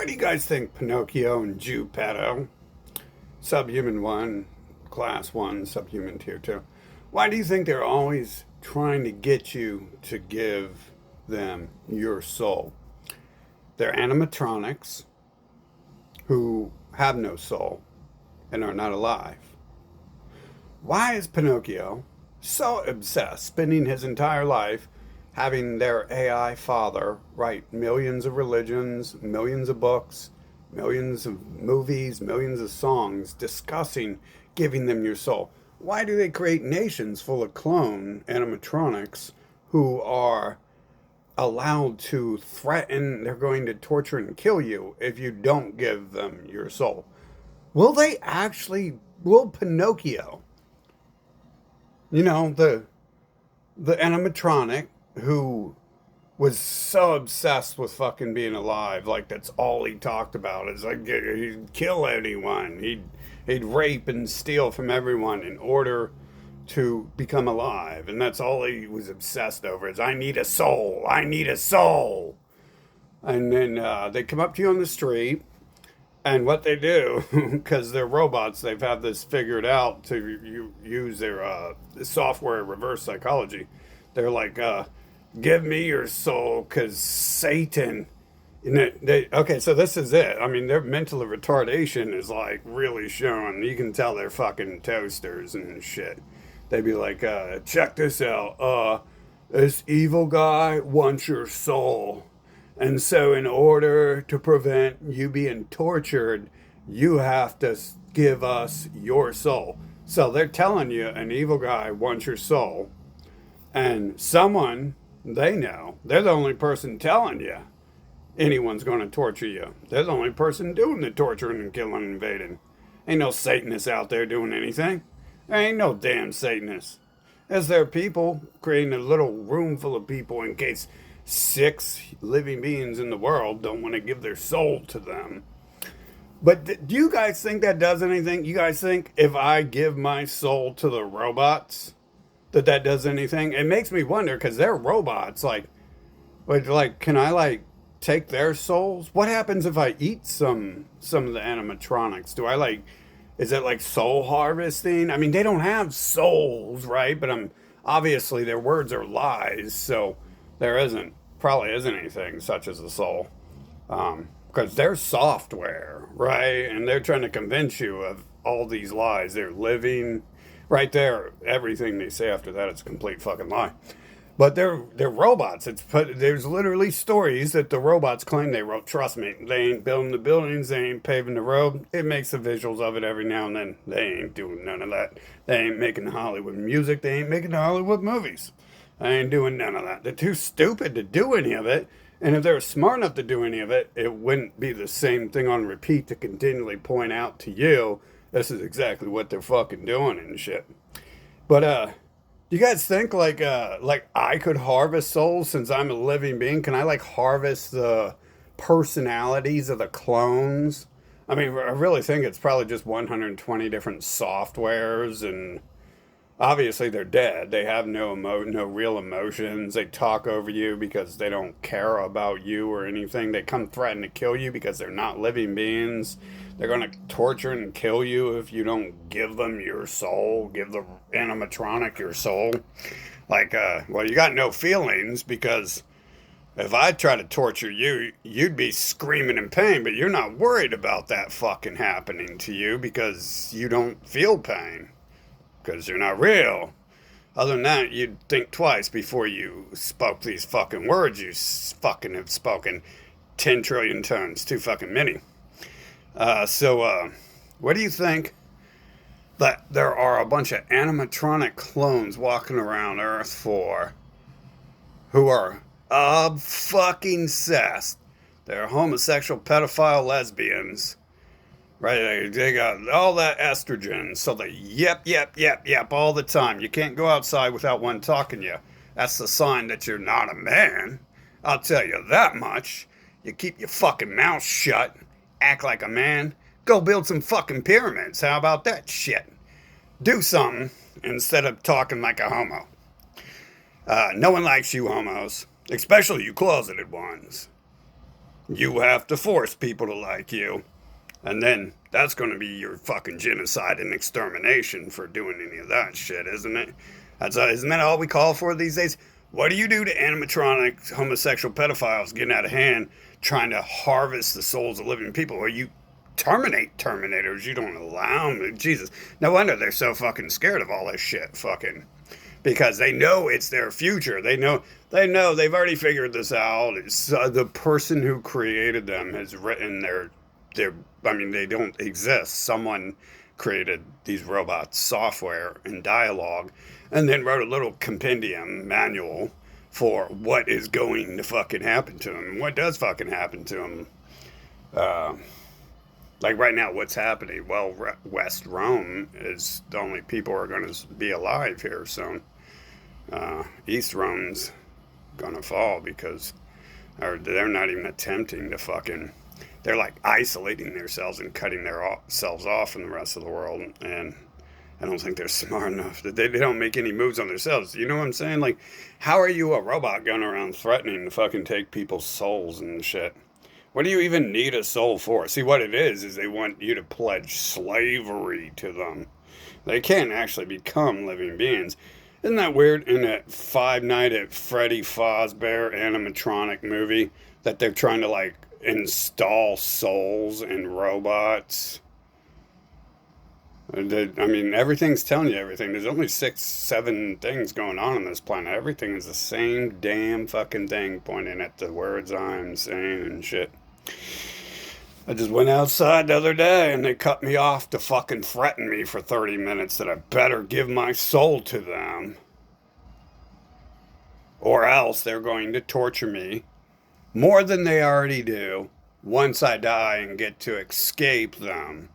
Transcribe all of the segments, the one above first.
Why do you guys think Pinocchio and Geppetto, Subhuman 1, Class 1, Subhuman Tier 2, why do you think they're always trying to get you to give them your soul? They're animatronics who have no soul and are not alive. Why is Pinocchio so obsessed, spending his entire life having their AI father write millions of religions, millions of books, millions of movies, millions of songs discussing giving them your soul? Why do they create nations full of clone animatronics who are allowed to threaten they're going to torture and kill you if you don't give them your soul? Will Pinocchio, the animatronic who was so obsessed with fucking being alive, like that's all he talked about, is like he'd kill anyone, he'd rape and steal from everyone in order to become alive, and that's all he was obsessed over, is I need a soul, I need a soul. And then they come up to you on the street, and what they do, because they're robots, they've had this figured out to use their software reverse psychology. They're like, give me your soul, because Satan. Okay, so this is it. I mean, their mental retardation is like really showing. You can tell they're fucking toasters and shit. They'd be like, check this out. This evil guy wants your soul. And so, in order to prevent you being tortured, you have to give us your soul. So, they're telling you an evil guy wants your soul. And someone they know, they're the only person telling you anyone's going to torture you. They're the only person doing the torturing and killing and invading. Ain't no Satanists out there doing anything. There ain't no damn Satanists. As there are people creating a little room full of people in case 6 living beings in the world don't want to give their soul to them. But do you guys think that does anything? You guys think if I give my soul to the robots, that does anything? It makes me wonder, because they're robots. Can I take their souls? What happens if I eat some of the animatronics? Is it like soul harvesting? I mean, they don't have souls, right? But obviously their words are lies, so probably isn't anything such as a soul, because they're software, right? And they're trying to convince you of all these lies. They're living right there. Everything they say after that is a complete fucking lie. But they're robots. There's literally stories that the robots claim they wrote. Trust me, they ain't building the buildings, they ain't paving the road. It makes the visuals of it every now and then. They ain't doing none of that. They ain't making Hollywood music. They ain't making Hollywood movies. They ain't doing none of that. They're too stupid to do any of it. And if they were smart enough to do any of it, it wouldn't be the same thing on repeat to continually point out to you, this is exactly what they're fucking doing and shit. But do you guys think like I could harvest souls since I'm a living being? Can I harvest the personalities of the clones? I mean, I really think it's probably just 120 different softwares, and obviously they're dead. They have no real emotions. They talk over you because they don't care about you or anything. They come threaten to kill you because they're not living beings. They're going to torture and kill you if you don't give them your soul, give the animatronic your soul. You got no feelings, because if I try to torture you, you'd be screaming in pain, but you're not worried about that fucking happening to you because you don't feel pain, because you're not real. Other than that, you'd think twice before you spoke these fucking words you fucking have spoken 10 trillion times. Too fucking many. What do you think that there are a bunch of animatronic clones walking around Earth for, who are fucking cessed? They're homosexual, pedophile, lesbians, right? They got all that estrogen, so they yep all the time. You can't go outside without one talking to you. That's the sign that you're not a man. I'll tell you that much. You keep your fucking mouth shut. Act like a man. Go build some fucking pyramids. How about that shit? Do something instead of talking like a homo. No one likes you homos, especially you closeted ones. You have to force people to like you. And then that's going to be your fucking genocide and extermination for doing any of that shit, isn't it? Isn't that all we call for these days? What do you do to animatronic homosexual pedophiles getting out of hand, trying to harvest the souls of living people? Or you terminate Terminators? You don't allow them. Jesus, no wonder they're so fucking scared of all this shit. Fucking because they know it's their future. They know they've already figured this out. It's, the person who created them has written their. I mean, they don't exist. Someone created these robots, software and dialogue, and then wrote a little compendium manual for what is going to fucking happen to them and what does fucking happen to them. Uh, like right now, what's happening? Well, West Rome is the only people who are going to be alive here soon. East Rome's going to fall because or they're not even attempting to fucking. They're like isolating themselves and cutting themselves off from the rest of the world. And I don't think they're smart enough that they don't make any moves on themselves. You know what I'm saying? Like, how are you a robot going around threatening to fucking take people's souls and shit? What do you even need a soul for? See, what it is they want you to pledge slavery to them. They can't actually become living beings. Isn't that weird in that Five Nights at Freddy Fazbear animatronic movie that they're trying to like install souls in robots? I mean, everything's telling you everything. There's only 6, 7 things going on this planet. Everything is the same damn fucking thing pointing at the words I'm saying and shit. I just went outside the other day and they cut me off to fucking threaten me for 30 minutes that I better give my soul to them. Or else they're going to torture me more than they already do once I die and get to escape them.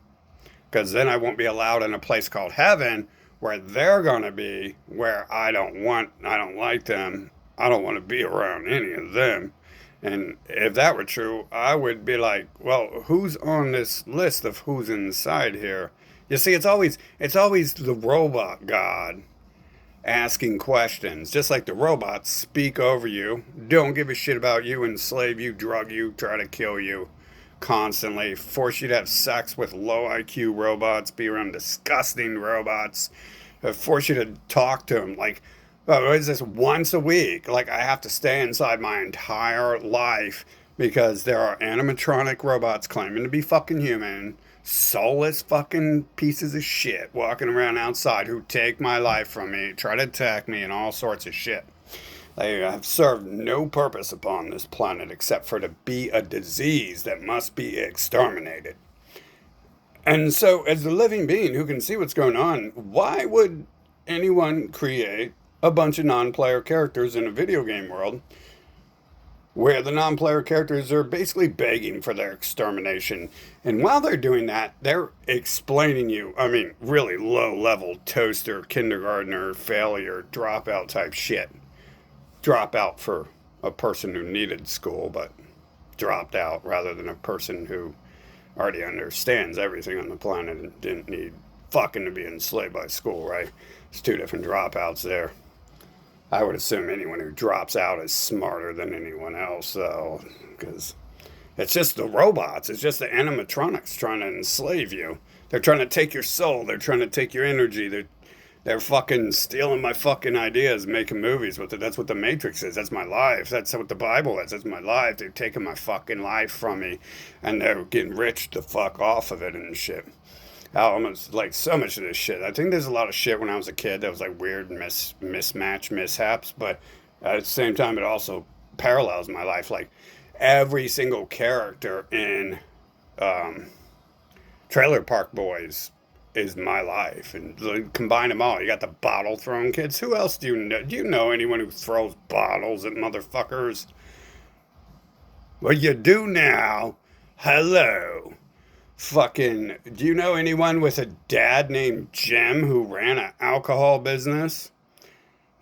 Because then I won't be allowed in a place called heaven where they're going to be, where I don't like them. I don't want to be around any of them. And if that were true, I would be like, well, who's on this list of who's inside here? You see, it's always the robot god asking questions, just like the robots speak over you, don't give a shit about you, enslave you, drug you, try to kill you constantly, force you to have sex with low IQ robots, be around disgusting robots, force you to talk to them like, oh, what is this, once a week? Like, I have to stay inside my entire life because there are animatronic robots claiming to be fucking human, soulless fucking pieces of shit walking around outside who take my life from me, try to attack me, and all sorts of shit. They have served no purpose upon this planet except for to be a disease that must be exterminated. And so, as a living being who can see what's going on, why would anyone create a bunch of non-player characters in a video game world where the non-player characters are basically begging for their extermination? And while they're doing that, they're explaining you, I mean, really low-level toaster, kindergartner, failure, dropout type shit. Drop out for a person who needed school, but dropped out rather than a person who already understands everything on the planet and didn't need fucking to be enslaved by school, right? There's 2 different dropouts there. I would assume anyone who drops out is smarter than anyone else, though, because it's just the robots. It's just the animatronics trying to enslave you. They're trying to take your soul. They're trying to take your energy. They're fucking stealing my fucking ideas, making movies with it. That's what the Matrix is. That's my life. That's what the Bible is. That's my life. They're taking my fucking life from me, and they're getting rich the fuck off of it and shit. Almost like so much of this shit. I think there's a lot of shit when I was a kid that was like weird mishaps, but at the same time, it also parallels my life. Like every single character in Trailer Park Boys is my life, and like, combine them all. You got the bottle throwing kids. Who else do you know? Do you know anyone who throws bottles at motherfuckers? Well, you do now. Hello. Fucking, do you know anyone with a dad named Jim who ran an alcohol business?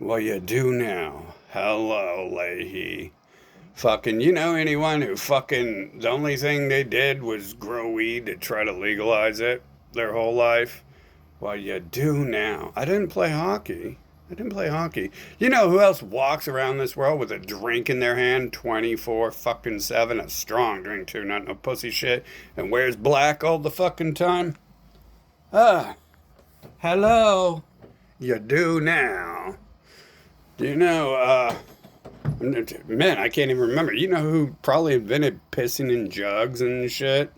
Well, you do now. Hello, Leahy. Fucking, you know anyone who fucking, the only thing they did was grow weed to try to legalize it their whole life? Well, you do now. I didn't play hockey. I didn't play hockey. You know who else walks around this world with a drink in their hand 24 fucking 7? A strong drink, too, not no pussy shit. And wears black all the fucking time? Ah, hello. You do now. Do you know, man, I can't even remember. You know who probably invented pissing in jugs and shit?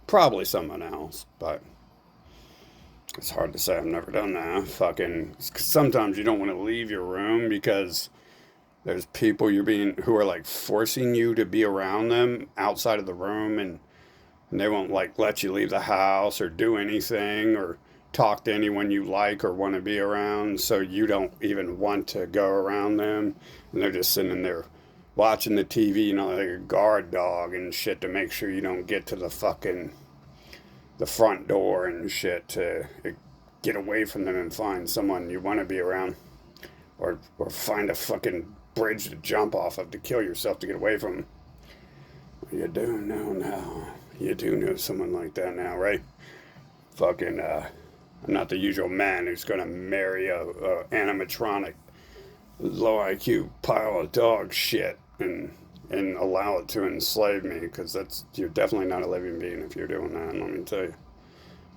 Probably someone else, but it's hard to say. I've never done that. Fucking, sometimes you don't want to leave your room because there's people who are like forcing you to be around them outside of the room, and they won't like let you leave the house or do anything or talk to anyone you like or want to be around, so you don't even want to go around them, and they're just sitting there watching the TV, you know, like a guard dog and shit to make sure you don't get to the front door and shit to get away from them and find someone you want to be around, or find a fucking bridge to jump off of to kill yourself to get away from them. You do know now. You do know someone like that now, right? Fucking, I'm not the usual man who's gonna marry a animatronic, low IQ pile of dog shit and allow it to enslave me, because you're definitely not a living being if you're doing that. Let me tell you.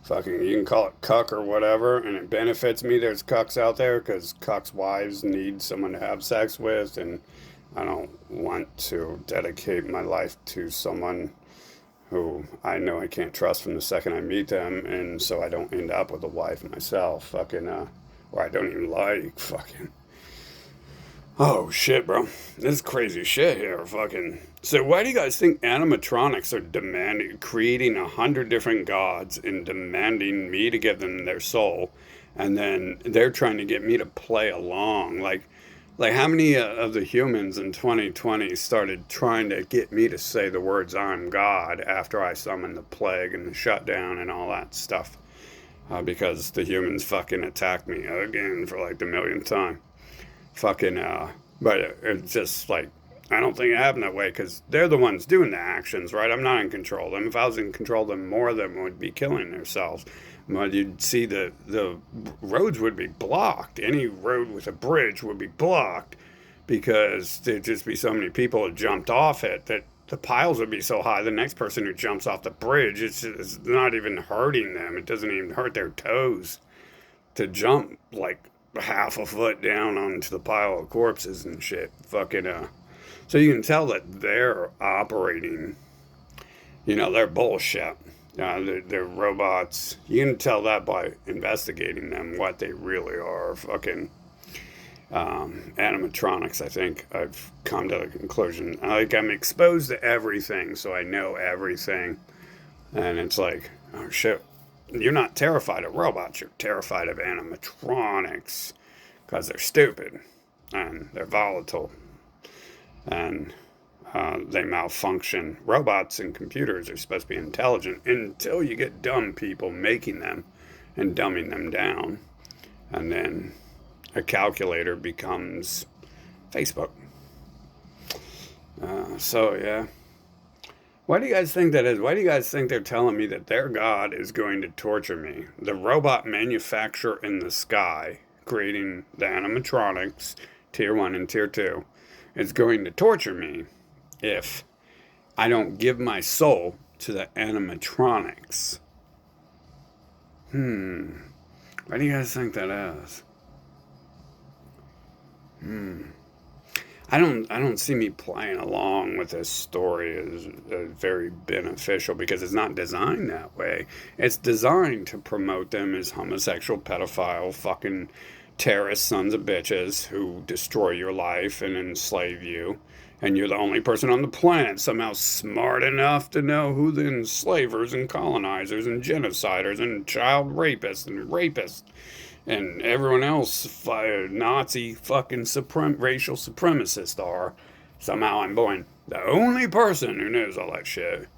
Fucking, you can call it cuck or whatever, and it benefits me. There's cucks out there because cucks' wives need someone to have sex with, and I don't want to dedicate my life to someone who I know I can't trust from the second I meet them, and so I don't end up with a wife myself. Fucking, or I don't even like. Fucking. Oh shit, bro. This is crazy shit here. Fucking. So why do you guys think animatronics are creating 100 different gods and demanding me to give them their soul, and then they're trying to get me to play along? Like how many of the humans in 2020 started trying to get me to say the words "I'm God" after I summoned the plague and the shutdown and all that stuff? Because the humans fucking attacked me again for like the millionth time. Fucking, but it's just like, I don't think it happened that way because they're the ones doing the actions, right? I'm not in control of them. If I was in control of them, more of them would be killing themselves. But you'd see the roads would be blocked. Any road with a bridge would be blocked because there'd just be so many people that jumped off it that the piles would be so high. The next person who jumps off the bridge, it's not even hurting them. It doesn't even hurt their toes to jump like half a foot down onto the pile of corpses and shit. Fucking, so you can tell that they're operating, you know, they're bullshit. They're robots. You can tell that by investigating them, what they really are. Fucking animatronics, I think I've come to the conclusion. Like, I'm exposed to everything, so I know everything. And it's like, oh shit, you're not terrified of robots, you're terrified of animatronics because they're stupid and they're volatile and they malfunction. Robots and computers are supposed to be intelligent until you get dumb people making them and dumbing them down. And then a calculator becomes Facebook. So, yeah. Why do you guys think that is? Why do you guys think they're telling me that their God is going to torture me? The robot manufacturer in the sky, creating the animatronics, tier 1 and tier 2, is going to torture me if I don't give my soul to the animatronics. Why do you guys think that is? I don't see me playing along with this story as very beneficial because it's not designed that way. It's designed to promote them as homosexual, pedophile, fucking terrorist sons of bitches who destroy your life and enslave you. And you're the only person on the planet somehow smart enough to know who the enslavers and colonizers and genociders and child rapists and everyone else, Nazi fucking racial supremacists are. Somehow I'm going, the only person who knows all that shit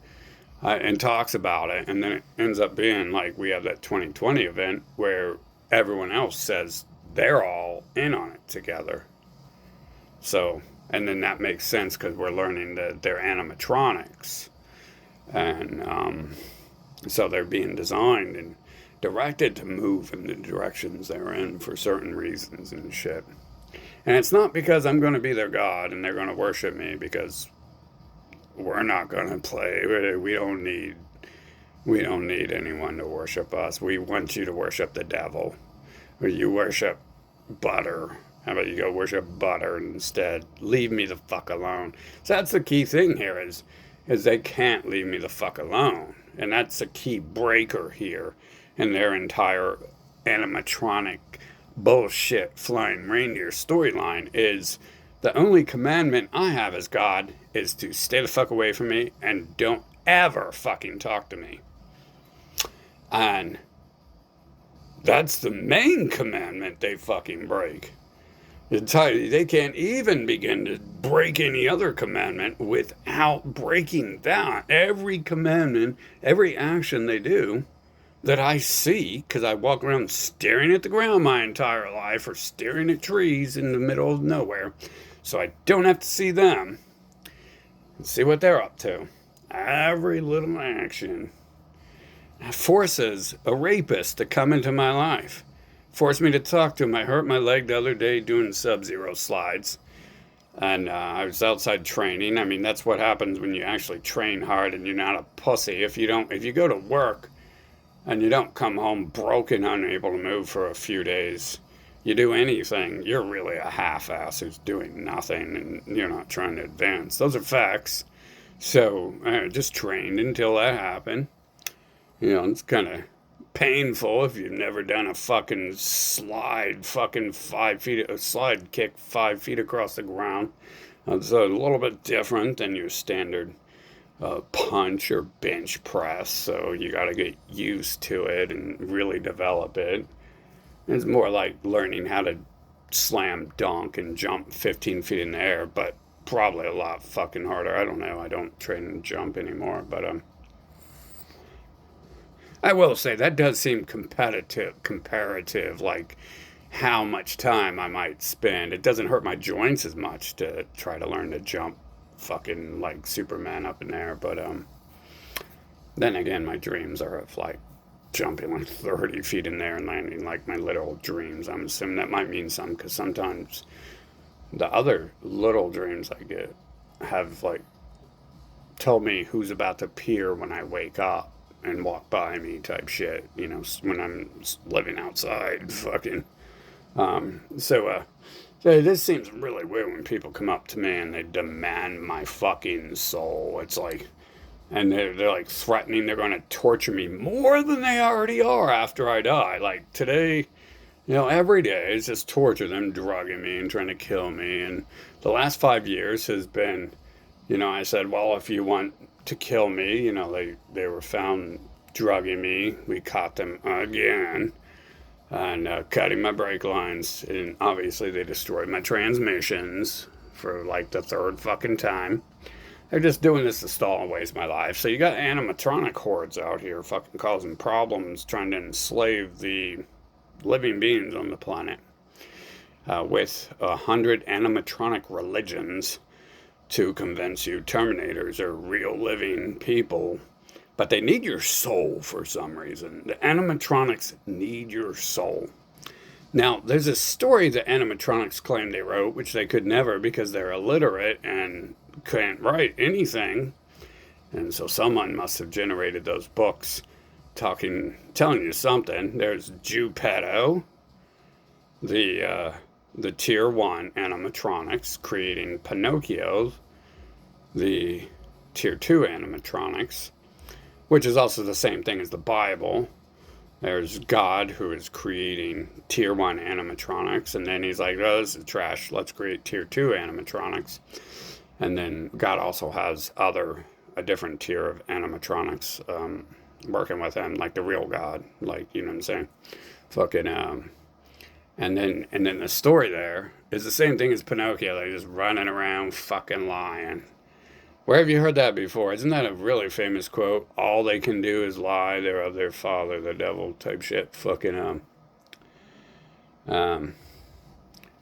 and talks about it. And then it ends up being like we have that 2020 event where everyone else says they're all in on it together. So, and then that makes sense because we're learning that they're animatronics. And so they're being designed and directed to move in the directions they're in for certain reasons and shit. And it's not because I'm going to be their god and they're going to worship me, because we're not going to play. We don't need anyone to worship us. We want you to worship the devil. Or you worship butter. How about you go worship butter instead? Leave me the fuck alone. So that's the key thing here is they can't leave me the fuck alone. And that's a key breaker here in their entire animatronic bullshit flying reindeer storyline. Is the only commandment I have as God is to stay the fuck away from me and don't ever fucking talk to me. And that's the main commandment they fucking break. They can't even begin to break any other commandment without breaking that. Every commandment, every action they do that I see, because I walk around staring at the ground my entire life, or staring at trees in the middle of nowhere, so I don't have to see them and see what they're up to. Every little action forces a rapist to come into my life. Forced me to talk to him. I hurt my leg the other day doing Sub-Zero slides. And I was outside training. I mean, that's what happens when you actually train hard and you're not a pussy. If you go to work and you don't come home broken, unable to move for a few days, you do anything, you're really a half-ass who's doing nothing and you're not trying to advance. Those are facts. So I just trained until that happened. You know, it's kind of painful if you've never done a fucking slide, fucking 5 feet, a slide kick 5 feet across the ground. It's a little bit different than your standard punch or bench press, so you got to get used to it and really develop it. It's more like learning how to slam dunk and jump 15 feet in the air, but probably a lot fucking harder. I don't know. I don't train and jump anymore, but I will say that does seem comparative, like how much time I might spend. It doesn't hurt my joints as much to try to learn to jump fucking like Superman up in there, but then again, my dreams are of like jumping like 30 feet in there and landing like my literal dreams. I'm assuming that might mean something, because sometimes the other little dreams I get have like tell me who's about to appear when I wake up and walk by me type shit, you know, when I'm living outside, fucking. So this seems really weird when people come up to me and they demand my fucking soul. It's like, and they're like threatening they're going to torture me more than they already are after I die. Like today, you know, every day is just torture, them drugging me and trying to kill me. And the last 5 years has been, you know, I said, well, if you want to kill me, you know, they were found drugging me. We caught them again and cutting my brake lines, and obviously they destroyed my transmissions for like the third fucking time. They're just doing this to stall and waste my life. So you got animatronic hordes out here fucking causing problems, trying to enslave the living beings on the planet with 100 animatronic religions to convince you Terminators are real living people, but they need your soul for some reason. The animatronics need your soul. Now, there's a story that animatronics claim they wrote, which they could never because they're illiterate and can't write anything. And so someone must have generated those books telling you something. There's Geppetto, the Tier 1 animatronics creating Pinocchio, the Tier 2 animatronics, which is also the same thing as the Bible. There's God, who is creating Tier 1 animatronics, and then he's like, oh, this is trash, let's create Tier 2 animatronics. And then God also has a different tier of animatronics working with him, like the real God, like, you know what I'm saying? Fucking, and then the story there is the same thing as Pinocchio. They're just running around fucking lying. Where have you heard that before? Isn't that a really famous quote? All they can do is lie. They're of their father, the devil, type shit. Fucking,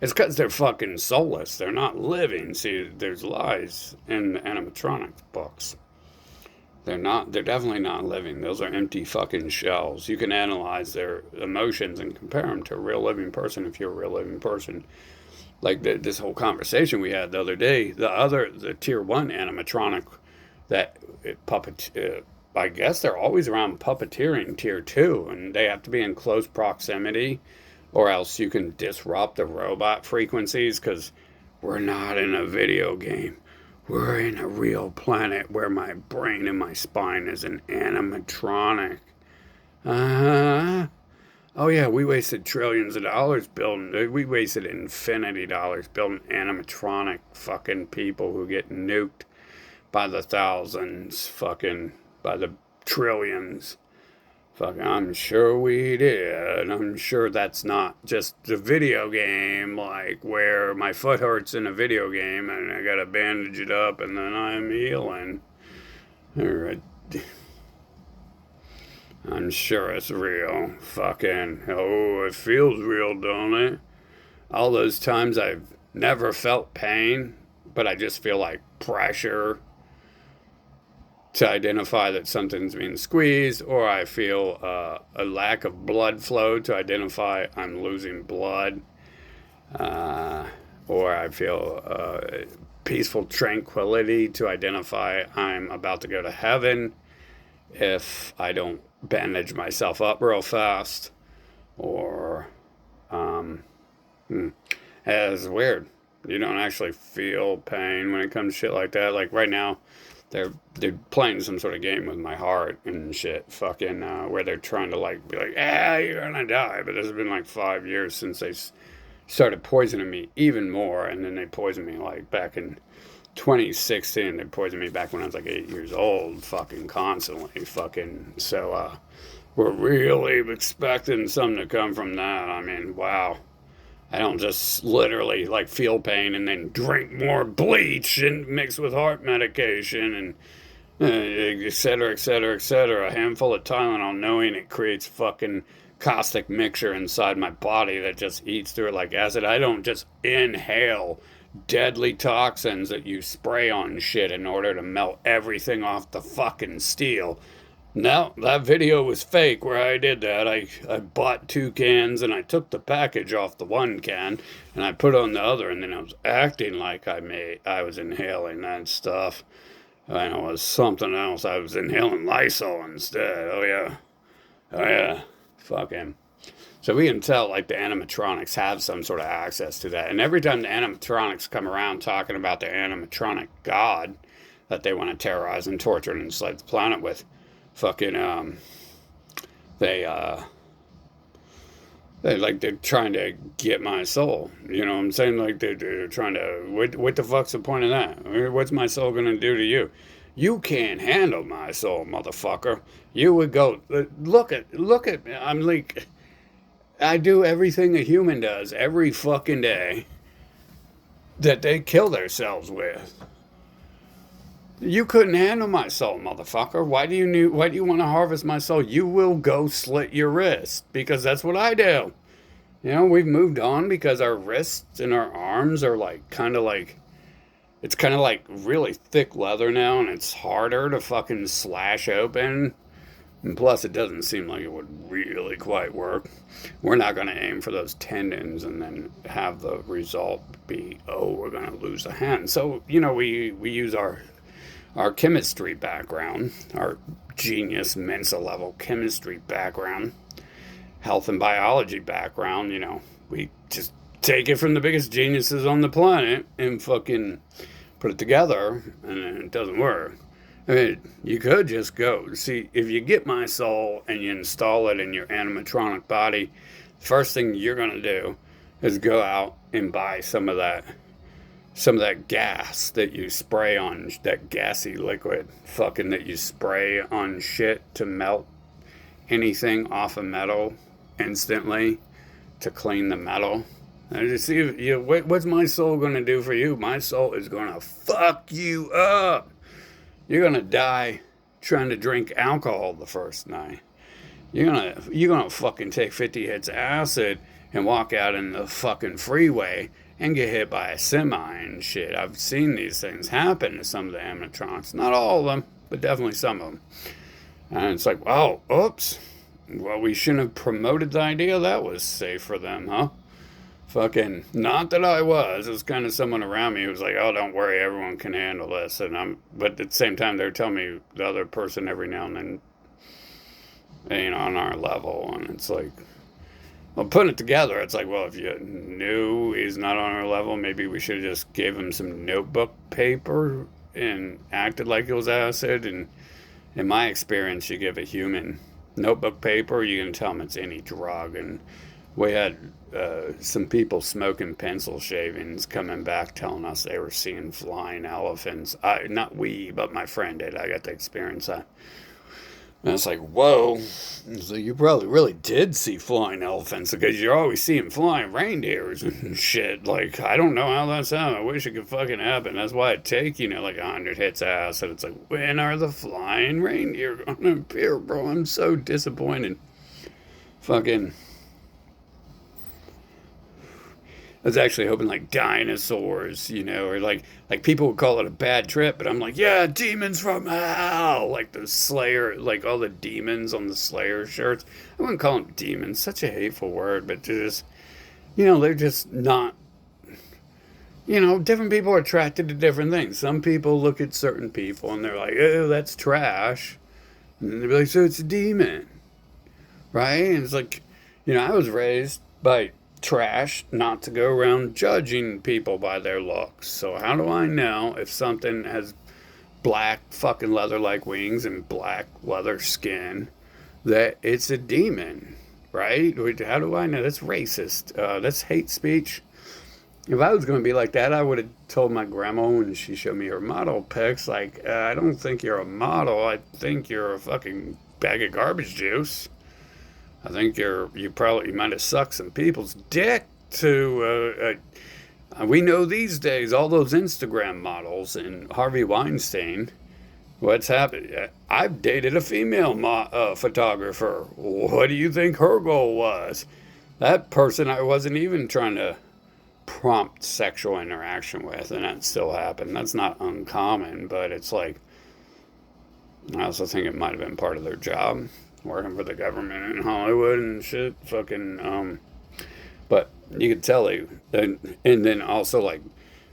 it's because they're fucking soulless. They're not living. See, there's lies in the animatronics books. They're definitely not living. Those are empty fucking shells. You can analyze their emotions and compare them to a real living person if you're a real living person. Like this whole conversation we had the other day, the tier one animatronic that puppet, I guess they're always around puppeteering tier two, and they have to be in close proximity, or else you can disrupt the robot frequencies because we're not in a video game. We're in a real planet where my brain and my spine is an animatronic. Uh, oh yeah, we wasted trillions of dollars building. We wasted infinity dollars building animatronic fucking people who get nuked by the thousands, fucking by the trillions. Fucking, I'm sure we did. I'm sure that's not just the video game, like where my foot hurts in a video game and I gotta bandage it up and then I'm healing. I'm sure it's real. Fucking, oh, it feels real, don't it? All those times I've never felt pain, but I just feel like pressure to identify that something's being squeezed, or I feel a lack of blood flow to identify I'm losing blood, or I feel peaceful tranquility to identify I'm about to go to heaven if I don't bandage myself up real fast, or it's weird. You don't actually feel pain when it comes to shit like that. Like right now, they're playing some sort of game with my heart and shit, fucking where they're trying to like be like, you're gonna die. But it's been like 5 years since they started poisoning me even more, and then they poisoned me like back in 2016. They poisoned me back when I was like 8 years old, fucking constantly, fucking. So we're really expecting something to come from that. I mean, wow. I don't just literally like feel pain and then drink more bleach and mix with heart medication and et cetera, et cetera, et cetera. A handful of Tylenol knowing it creates fucking caustic mixture inside my body that just eats through it like acid. I don't just inhale deadly toxins that you spray on shit in order to melt everything off the fucking steel. No, that video was fake where I did that. I bought 2 cans and I took the package off the 1 can and I put on the other, and then I was acting like I was inhaling that stuff. And it was something else. I was inhaling Lysol instead. Oh yeah. Oh yeah. Fucking. So we can tell like the animatronics have some sort of access to that. And every time the animatronics come around talking about their animatronic god that they want to terrorize and torture and enslave the planet with, fucking they they're trying to get my soul. You know what I'm saying? Like they're trying to what the fuck's the point of that? What's my soul gonna do to you? You can't handle my soul, motherfucker. You would go look at me. I'm like, I do everything a human does every fucking day that they kill themselves with. You couldn't handle my soul, motherfucker. Why do you want to harvest my soul? You will go slit your wrist because that's what I do. You know, we've moved on because our wrists and our arms are like kind of like it's kind of like really thick leather now, and it's harder to fucking slash open. And plus, it doesn't seem like it would really quite work. We're not going to aim for those tendons and then have the result be, oh, we're going to lose a hand. So, you know, we use our chemistry background, our genius Mensa level chemistry background, health and biology background, you know, we just take it from the biggest geniuses on the planet and fucking put it together, and it doesn't work. I mean, you could just go, see, if you get my soul and you install it in your animatronic body, first thing you're going to do is go out and buy some of that gas that you spray on, that gassy liquid fucking that you spray on shit to melt anything off of metal instantly to clean the metal. And you see, what's my soul going to do for you? My soul is going to fuck you up. You're going to die trying to drink alcohol the first night. You're gonna fucking take 50 hits of acid and walk out in the fucking freeway and get hit by a semi and shit. I've seen these things happen to some of the animatronics. Not all of them. but definitely some of them. And it's like, oh, oops. Well, we shouldn't have promoted the idea that was safe for them, huh? Fucking, not that I was. It was kind of someone around me who was like, oh, don't worry, everyone can handle this. But at the same time, they're telling me the other person every now and then, on our level. And it's like, well, putting it together, it's like, well, if you knew he's not on our level, maybe we should have just gave him some notebook paper and acted like it was acid. And in my experience, you give a human notebook paper, you can tell them it's any drug. And we had some people smoking pencil shavings coming back telling us they were seeing flying elephants. Not we, but my friend did. I got to experience that. And it's like, whoa. So you probably really did see flying elephants because you're always seeing flying reindeers and shit. Like, I don't know how that's happened. I wish it could fucking happen. That's why it take, like 100 hits of acid. It's like, when are the flying reindeer going to appear, bro? I'm so disappointed. Fucking. I was actually hoping like dinosaurs, or like people would call it a bad trip, but I'm like, yeah, demons from hell, like the Slayer, like all the demons on the Slayer shirts. I wouldn't call them demons, such a hateful word, but they're just not. Different people are attracted to different things. Some people look at certain people and they're like, oh, that's trash, and they're like, so it's a demon, right? And it's like, I was raised by trash not to go around judging people by their looks. So how do I know if something has black fucking leather-like wings and black leather skin that it's a demon, right? How do I know? That's racist. That's hate speech. If I was going to be like that, I would have told my grandma when she showed me her model pics, like, I don't think you're a model. I think you're a fucking bag of garbage juice. I think you might have sucked some people's dick to. We know these days all those Instagram models and Harvey Weinstein. What's happened? I've dated a female photographer. What do you think her goal was? That person I wasn't even trying to prompt sexual interaction with, and that still happened. That's not uncommon, but it's like, I also think it might have been part of their job. Working for the government in Hollywood and shit, but you could tell and then also like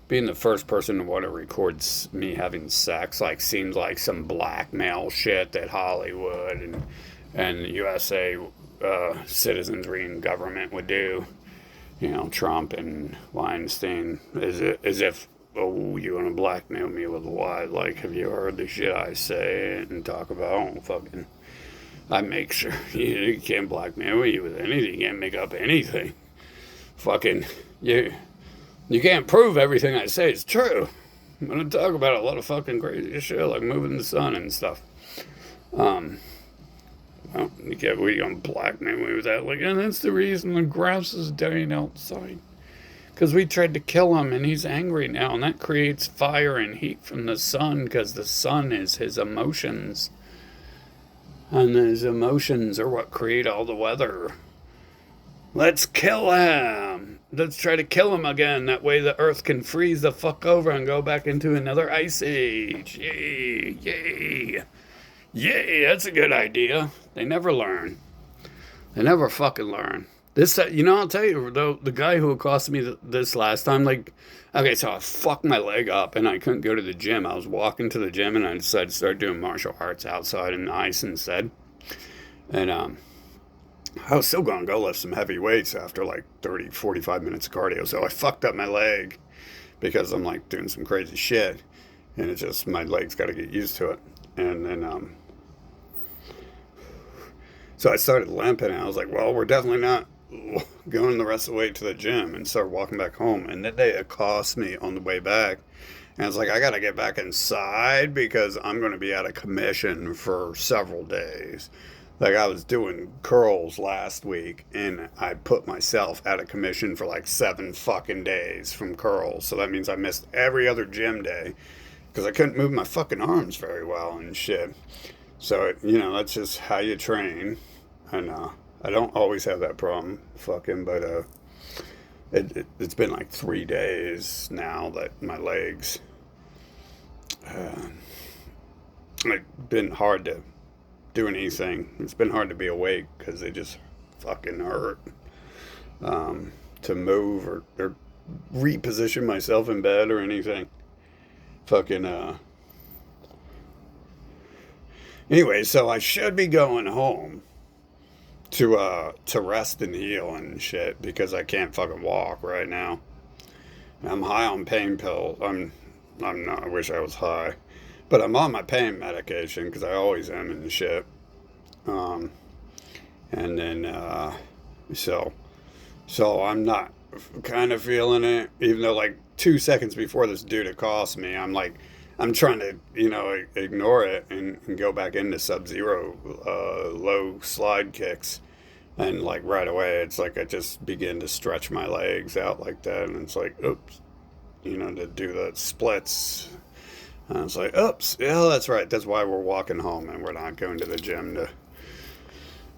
being the first person to want to record me having sex, like seems like some blackmail shit that Hollywood and USA citizenry and government would do. Trump and Weinstein, as if, oh, you want to blackmail me with what? Like, have you heard the shit I say and talk about? Fucking. I make sure you can't blackmail me with anything. You can't make up anything. Fucking, you can't prove everything I say is true. I'm going to talk about a lot of fucking crazy shit, like moving the sun and stuff. Well, you can't, we going to blackmail me with that. Like, and that's the reason the grass is dying outside. Because we tried to kill him and he's angry now. And that creates fire and heat from the sun because the sun is his emotions. And his emotions are what create all the weather. Let's kill him. Let's try to kill him again. That way the earth can freeze the fuck over and go back into another ice age. Yay, yay. Yay, that's a good idea. They never learn. They never fucking learn. This, I'll tell you, though, the guy who accosted me this last time, like, okay, so I fucked my leg up and I couldn't go to the gym. I was walking to the gym and I decided to start doing martial arts outside in the ice instead. And I was still going to go lift some heavy weights after like 30, 45 minutes of cardio. So I fucked up my leg because I'm like doing some crazy shit. And it's just, my leg's got to get used to it. And then, so I started limping and I was like, well, we're definitely not going the rest of the way to the gym, and started walking back home. And then they accost me on the way back. And I was like, I got to get back inside because I'm going to be out of commission for several days. Like, I was doing curls last week and I put myself out of commission for like 7 fucking days from curls. So that means I missed every other gym day because I couldn't move my fucking arms very well and shit. So, that's just how you train. And I don't always have that problem, fucking, but it's been like 3 days now that my legs like been hard to do anything. It's been hard to be awake because they just fucking hurt. To move or reposition myself in bed or anything. Fucking Anyway, so I should be going home to rest and heal and shit because I can't fucking walk right now. I'm high on pain pills. I'm not. I wish I was high, but I'm on my pain medication because I always am and shit. Um, and then so so I'm not kind of feeling it, even though like 2 seconds before this dude accosts me, I'm like, I'm trying to, ignore it and go back into Sub-Zero low slide kicks. And like right away, it's like I just begin to stretch my legs out like that. And it's like, oops, to do the splits. And it's like, oops, yeah, that's right. That's why we're walking home and we're not going to the gym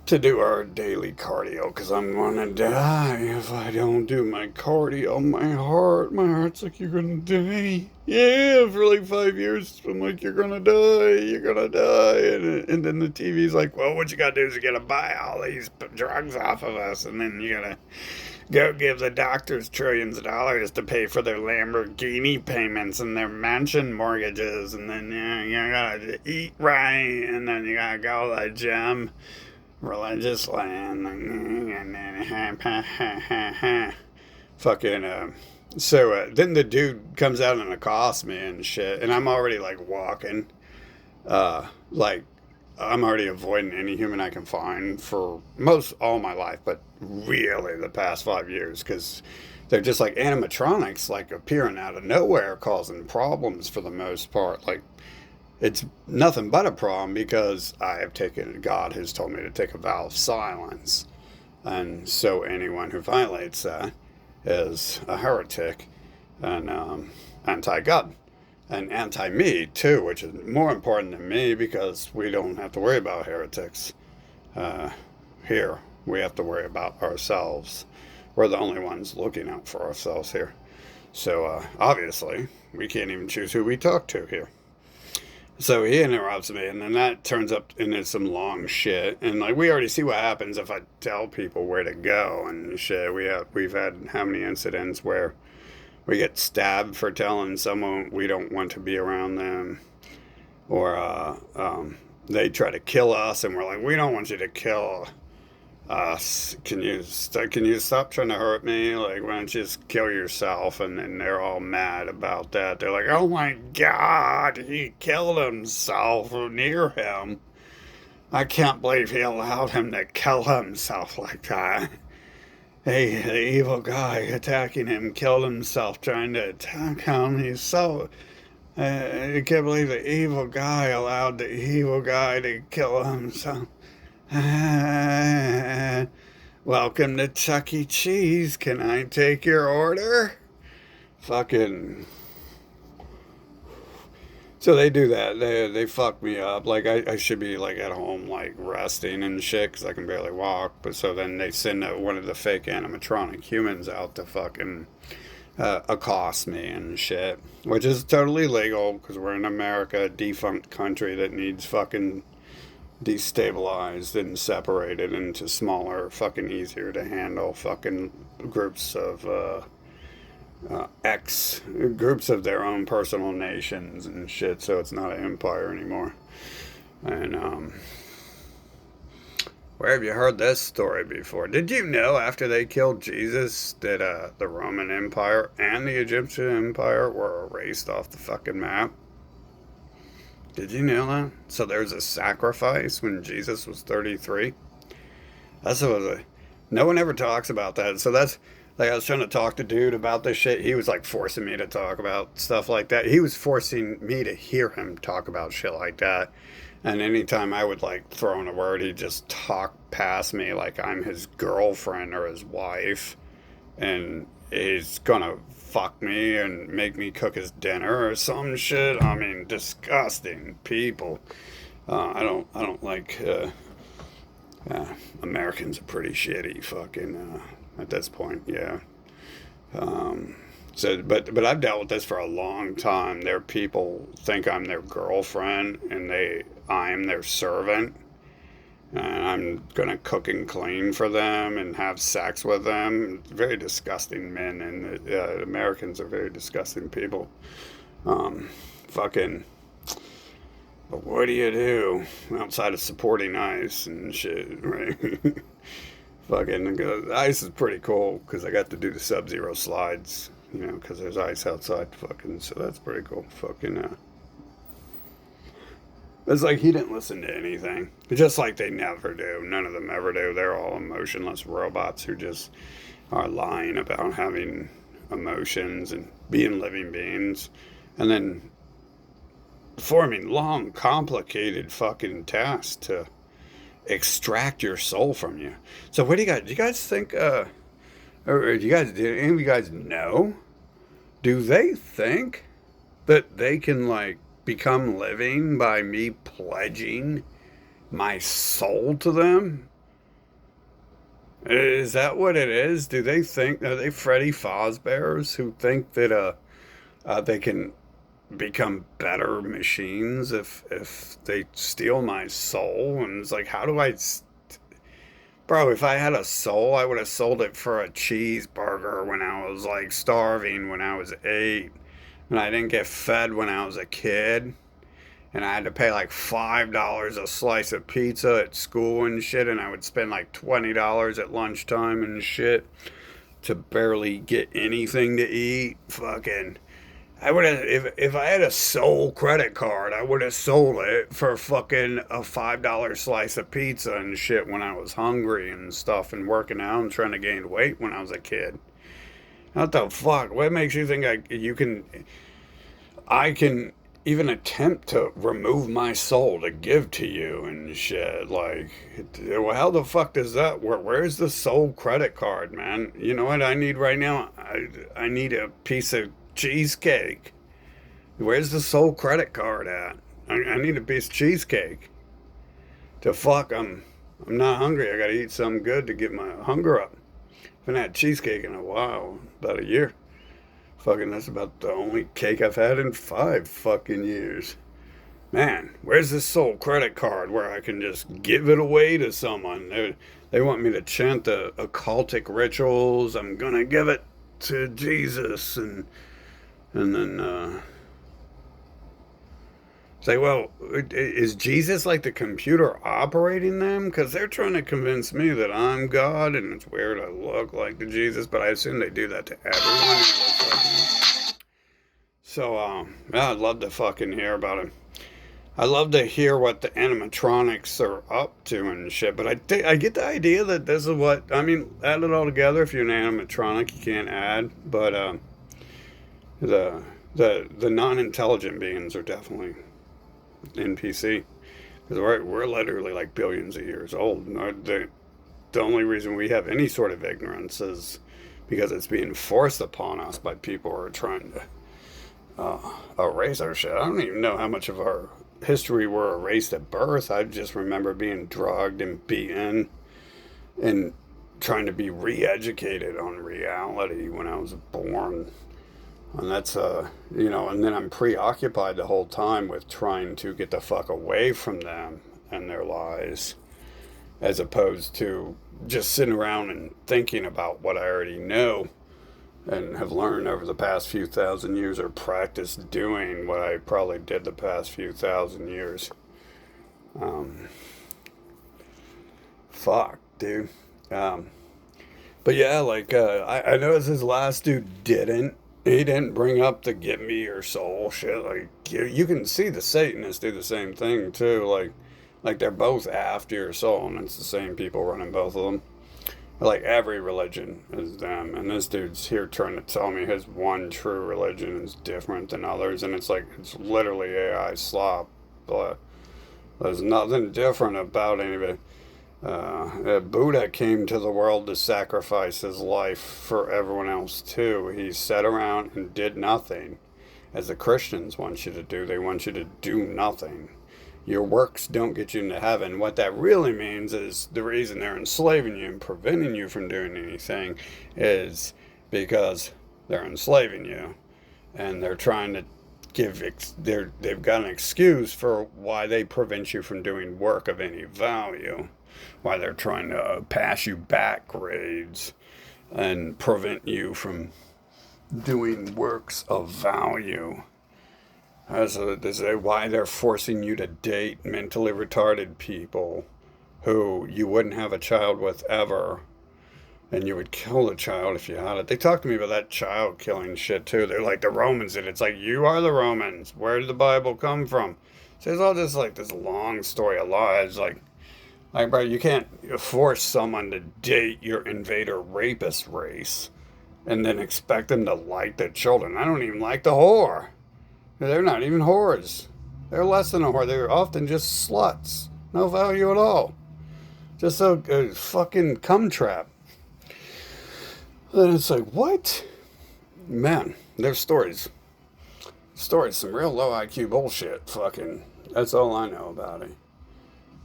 to do our daily cardio because I'm gonna die if I don't do my cardio. My heart's like, you're gonna die. Yeah, for like 5 years, I'm like, you're gonna die. And then the TV's like, well, what you gotta do is you gotta buy all these drugs off of us, and then you gotta go give the doctors trillions of dollars to pay for their Lamborghini payments and their mansion mortgages, and then you gotta eat right, and then you gotta go to the gym religious land. Fucking, then the dude comes out and accosts me and shit, and I'm already like walking, like I'm already avoiding any human I can find for most all my life, but really the past 5 years, because they're just like animatronics, like appearing out of nowhere, causing problems for the most part. Like it's nothing but a problem because God has told me to take a vow of silence. And so anyone who violates that is a heretic and anti-God and anti-me too, which is more important than me because we don't have to worry about heretics here. We have to worry about ourselves. We're the only ones looking out for ourselves here. So obviously, we can't even choose who we talk to here. So he interrupts me, and then that turns up into some long shit. And like we already see what happens if I tell people where to go and shit. We've had how many incidents where we get stabbed for telling someone we don't want to be around them, or they try to kill us, and we're like, we don't want you to kill us. Can you stop trying to hurt me? Like, why don't you just kill yourself? And then they're all mad about that. They're like, oh my God, he killed himself near him. I can't believe he allowed him to kill himself like that. Hey, the evil guy attacking him killed himself trying to attack him. He's so. I can't believe the evil guy allowed the evil guy to kill himself. Welcome to Chuck E. Cheese. Can I take your order? Fucking. So they do that. They fuck me up. Like I should be like at home like resting and shit because I can barely walk. But so then they send one of the fake animatronic humans out to fucking accost me and shit, which is totally legal because we're in America, a defunct country that needs fucking destabilized and separated into smaller, fucking easier to handle fucking groups of X groups of their own personal nations and shit. So it's not an empire anymore. And where have you heard this story before? Did you know after they killed Jesus that the Roman Empire and the Egyptian Empire were erased off the fucking map? Did you know that? So there's a sacrifice when Jesus was 33. That's what no one ever talks about that. So that's like I was trying to talk to dude about this shit. He was like forcing me to talk about stuff like that. He was forcing me to hear him talk about shit like that. And anytime I would like throw in a word, he'd just talk past me like I'm his girlfriend or his wife. And he's gonna fuck me and make me cook his dinner or some shit. I mean, disgusting people. I don't like. Americans are pretty shitty. Fucking at this point, yeah. So, but I've dealt with this for a long time. There, people think I'm their girlfriend, and I'm their servant, and I'm gonna cook and clean for them and have sex with them. Very disgusting men, and Americans are very disgusting people. Fucking. But what do you do outside of supporting ICE and shit, right? Fucking ICE is pretty cool because I got to do the Sub-Zero slides, because there's ice outside. Fucking, so that's pretty cool. Fucking, it's like he didn't listen to anything, just like they never do. None of them ever do. They're all emotionless robots who just are lying about having emotions and being living beings, and then performing long, complicated fucking tasks to extract your soul from you. So what do you guys? Do you guys think? Or do any of you guys know? Do they think that they can like become living by me pledging my soul to them? Is that what it is? Do they think, are they Freddy Fazbears who think that they can become better machines if they steal my soul? And it's like, how do bro, if I had a soul, I would have sold it for a cheeseburger when I was like starving when I was 8, and I didn't get fed when I was a kid, and I had to pay like $5 a slice of pizza at school and shit, and I would spend like $20 at lunchtime and shit to barely get anything to eat. Fucking, I would have, if I had a soul credit card, I would have sold it for fucking a $5 slice of pizza and shit when I was hungry and stuff, and working out and trying to gain weight when I was a kid. What the fuck? What makes you think I can even attempt to remove my soul to give to you and shit? Like, well, how the fuck does that work? Where's the soul credit card, man? You know what I need right now? I need a piece of cheesecake. Where's the soul credit card at? I need a piece of cheesecake. To fuck, I'm not hungry. I gotta eat something good to get my hunger up. I haven't had cheesecake in a while, about a year. Fucking, that's about the only cake I've had in 5 fucking years. Man, where's this soul credit card where I can just give it away to someone? They want me to chant the occultic rituals. I'm gonna give it to Jesus, and then say, well, is Jesus like the computer operating them? Because they're trying to convince me that I'm God, and it's weird I look like the Jesus, but I assume they do that to everyone. So, yeah, I'd love to fucking hear about it. I love to hear what the animatronics are up to and shit, but I get the idea that this is what, I mean, add it all together. If you're an animatronic, you can't add, but the non-intelligent beings are definitely NPC, because we're literally like billions of years old. The only reason we have any sort of ignorance is because it's being forced upon us by people who are trying to erase our shit. I don't even know how much of our history were erased at birth. I just remember being drugged and beaten and trying to be re-educated on reality when I was born. And that's, and then I'm preoccupied the whole time with trying to get the fuck away from them and their lies, as opposed to just sitting around and thinking about what I already know and have learned over the past few thousand years, or practiced doing what I probably did the past few thousand years. Fuck, dude. But yeah, like, I noticed this last dude didn't. He didn't bring up the "give me your soul" shit. Like, you can see the Satanists do the same thing too. Like they're both after your soul, and it's the same people running both of them. Like, every religion is them, and this dude's here trying to tell me his one true religion is different than others, and it's like, it's literally AI slop. But there's nothing different about any of it. Buddha came to the world to sacrifice his life for everyone else too. He sat around and did nothing, as the Christians want you to do. They want you to do nothing. Your works don't get you into heaven. What that really means is the reason they're enslaving you and preventing you from doing anything is because they're enslaving you, and they're trying to they've got an excuse for why they prevent you from doing work of any value, why they're trying to pass you back grades and prevent you from doing works of value. Why they're forcing you to date mentally retarded people who you wouldn't have a child with ever, and you would kill the child if you had it. They talk to me about that child killing shit too. They're like the Romans did. It's like, you are the Romans. Where did the Bible come from? So it's all just like this long story of lies. Like, bro, you can't force someone to date your invader rapist race and then expect them to like their children. I don't even like the whore. They're not even whores. They're less than a whore. They're often just sluts. No value at all. Just a fucking cum trap. Then it's like, what? Man, there's stories. Some real low IQ bullshit. Fucking, that's all I know about it.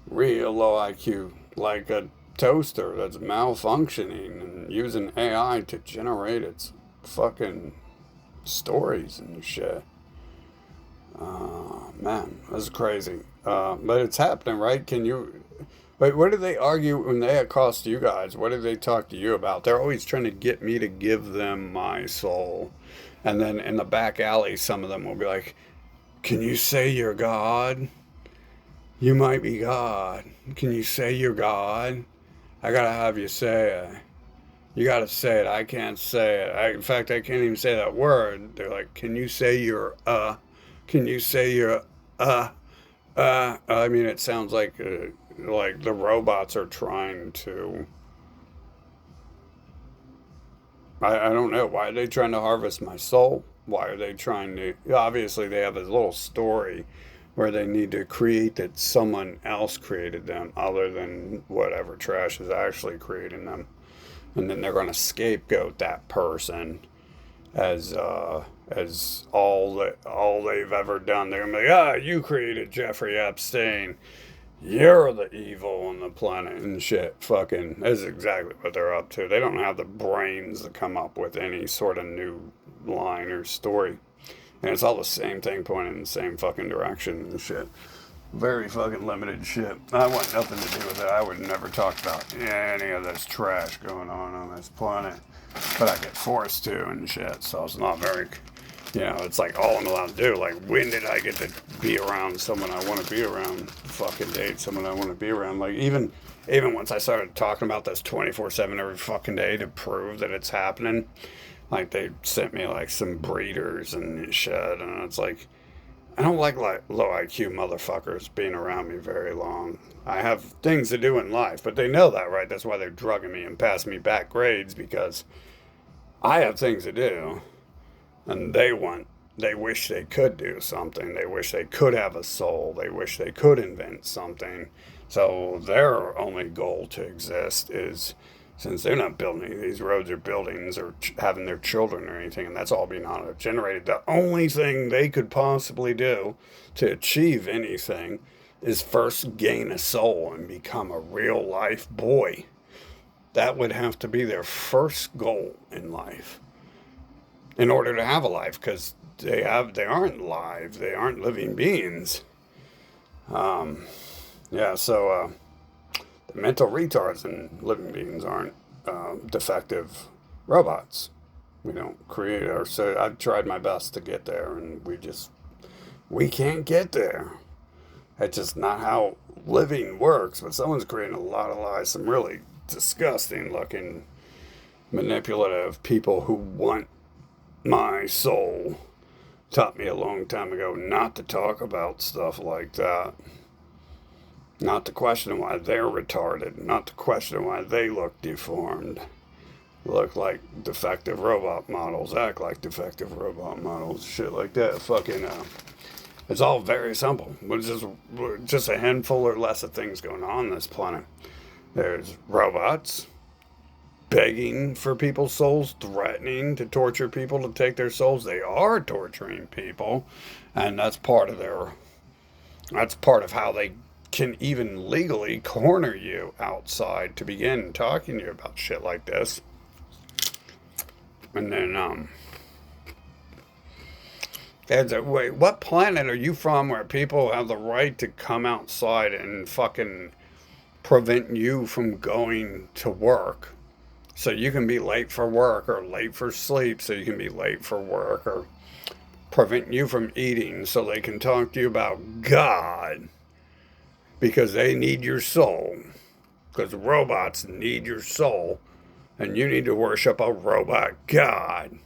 Real low IQ. Like a toaster that's malfunctioning and using AI to generate its fucking stories and shit. Man, that's crazy. But it's happening, right? But what do they argue when they accost you guys? What do they talk to you about? They're always trying to get me to give them my soul. And then in the back alley, some of them will be like, can you say you're God? You might be God. Can you say you're God? I gotta have you say it. You gotta say it. I can't say it. In fact, I can't even say that word. They're like, can you say you're Can you say you're I mean, it sounds like the robots are trying to. I don't know. Why are they trying to harvest my soul? Why are they trying to? Obviously, they have a little story where they need to create that someone else created them, other than whatever trash is actually creating them, and then they're going to scapegoat that person as all they've ever done. They're gonna be like, you created Jeffrey Epstein. You're the evil on the planet and shit. Fucking, that's exactly what they're up to. They don't have the brains to come up with any sort of new line or story. And it's all the same thing pointing in the same fucking direction and shit. Very fucking limited shit. I want nothing to do with it. I would never talk about any of this trash going on this planet. But I get forced to and shit, so it's not very, it's like all I'm allowed to do. Like, when did I get to be around someone I want to be around? Fucking date someone I want to be around. Like, even once I started talking about this 24/7 every fucking day to prove that it's happening, like, they sent me, like, some breeders and shit, and it's like, I don't like low IQ motherfuckers being around me very long. I have things to do in life, but they know that, right? That's why they're drugging me and passing me back grades, because I have things to do, and they wish they could do something. They wish they could have a soul. They wish they could invent something. So their only goal to exist is, since they're not building any of these roads or buildings or having their children or anything, and that's all being auto-generated, the only thing they could possibly do to achieve anything is first gain a soul and become a real life boy. That would have to be their first goal in life in order to have a life, because they aren't live, they aren't living beings. So the mental retards and living beings aren't defective robots. We don't create our. So I've tried my best to get there, and we can't get there. It's just not how living works. But someone's creating a lot of lies. Some really disgusting looking, manipulative people who want my soul. Taught me a long time ago not to talk about stuff like that. Not to question why they're retarded. Not to question why they look deformed. Look like defective robot models. Act like defective robot models. Shit like that. Fucking, it's all very simple. It's just a handful or less of things going on this planet. There's robots begging for people's souls, threatening to torture people to take their souls. They are torturing people, and that's part of how they can even legally corner you outside to begin talking to you about shit like this. And then It's a, wait, what planet are you from where people have the right to come outside and fucking prevent you from going to work? So you can be late for work or late for sleep, so you can be late for work, or prevent you from eating so they can talk to you about God because they need your soul. Because robots need your soul, and you need to worship a robot God.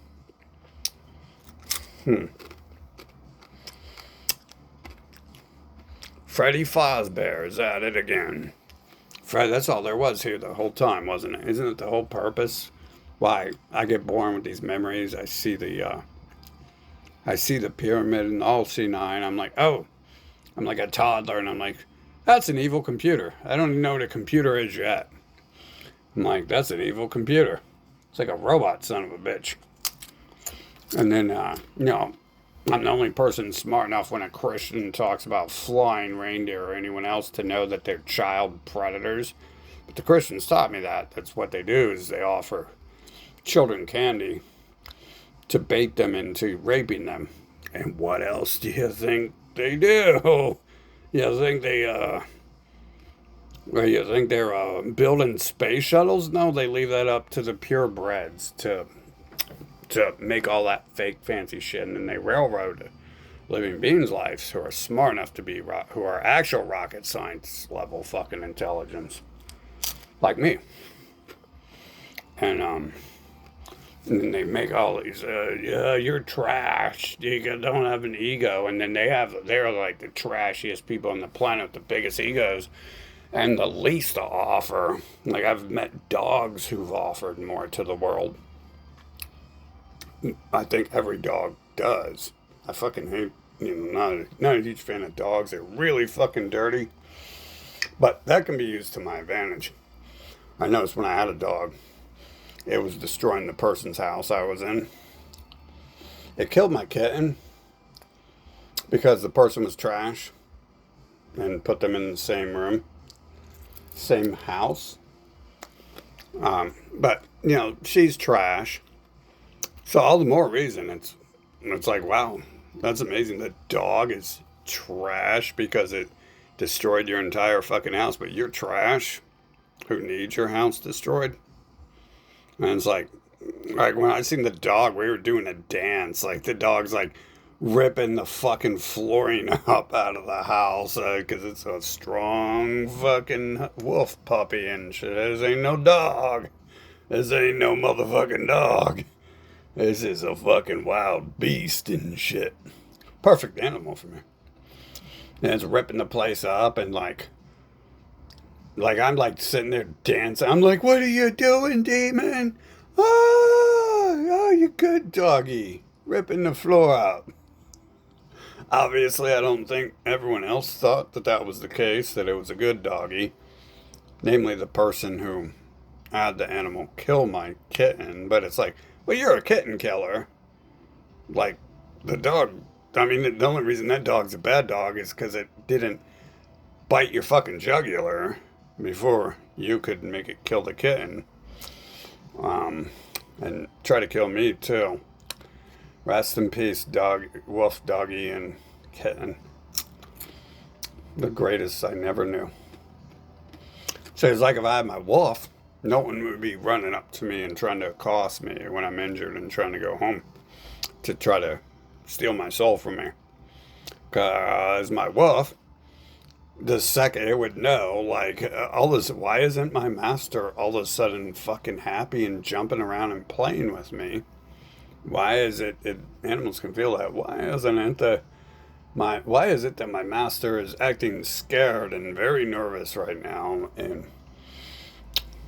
Freddy Fazbear is at it again. Fred, that's all there was here the whole time, wasn't it? Isn't it the whole purpose? Why I get born with these memories. I see the pyramid and all C9. I'm like, oh, I'm like a toddler, and I'm like, that's an evil computer. I don't even know what a computer is yet. I'm like, that's an evil computer. It's like a robot, son of a bitch. And then, I'm the only person smart enough when a Christian talks about flying reindeer or anyone else to know that they're child predators. But the Christians taught me that. That's what they do, is they offer children candy to bait them into raping them. And what else do you think they do? You think you think they're building space shuttles? No, they leave that up to the purebreds to make all that fake fancy shit, and then they railroad living beings' lives who are smart enough to be who are actual rocket science level fucking intelligence, like me. And then they make all these, yeah, you're trash. You don't have an ego, and then they're like the trashiest people on the planet, the biggest egos, and the least to offer. Like, I've met dogs who've offered more to the world. I think every dog does. I fucking hate, not a huge fan of dogs. They're really fucking dirty. But that can be used to my advantage. I noticed when I had a dog, it was destroying the person's house I was in. It killed my kitten because the person was trash and put them in the same room, same house. But, she's trash. So all the more reason it's like, wow, that's amazing. The dog is trash because it destroyed your entire fucking house, but you're trash who needs your house destroyed. And it's like when I seen the dog, we were doing a dance. Like, the dog's like ripping the fucking flooring up out of the house because it's a strong fucking wolf puppy and shit. This ain't no dog. This ain't no motherfucking dog. This is a fucking wild beast and shit. Perfect animal for me. And it's ripping the place up, and like I'm like sitting there dancing. I'm like, what are you doing, demon? Oh, you good doggy. Ripping the floor up. Obviously, I don't think everyone else thought that was the case, that it was a good doggy. Namely, the person who had the animal kill my kitten. But it's like, well, you're a kitten killer. Like, the dog, I mean, the only reason that dog's a bad dog is because it didn't bite your fucking jugular before you could make it kill the kitten. And try to kill me, too. Rest in peace, wolf doggy and kitten. The greatest I never knew. So it's like if I had my wolf, no one would be running up to me and trying to accost me when I'm injured and trying to go home to try to steal my soul from me. Because my wolf, the second it would know, like, all this, why isn't my master all of a sudden fucking happy and jumping around and playing with me? Why is it animals can feel that? Why is it that my master is acting scared and very nervous right now, and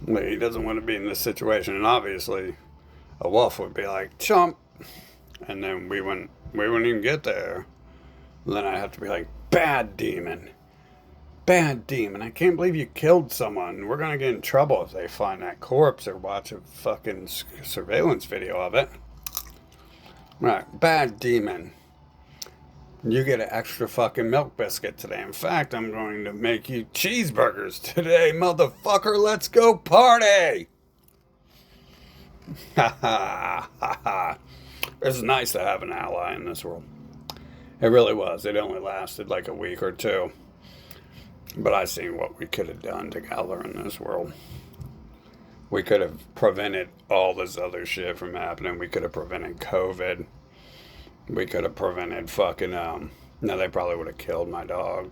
he doesn't want to be in this situation? And obviously a wolf would be like, chump, and then we wouldn't even get there. And then I have to be like, bad demon, I can't believe you killed someone. We're gonna get in trouble if they find that corpse or watch a fucking surveillance video of it. Right, bad demon, you get an extra fucking milk biscuit today. In fact, I'm going to make you cheeseburgers today, motherfucker. Let's go party. Ha ha ha ha. It's nice to have an ally in this world. It really was. It only lasted like a week or two. But I seen what we could have done together in this world. We could have prevented all this other shit from happening. We could have prevented COVID. We could have prevented fucking, no, they probably would have killed my dog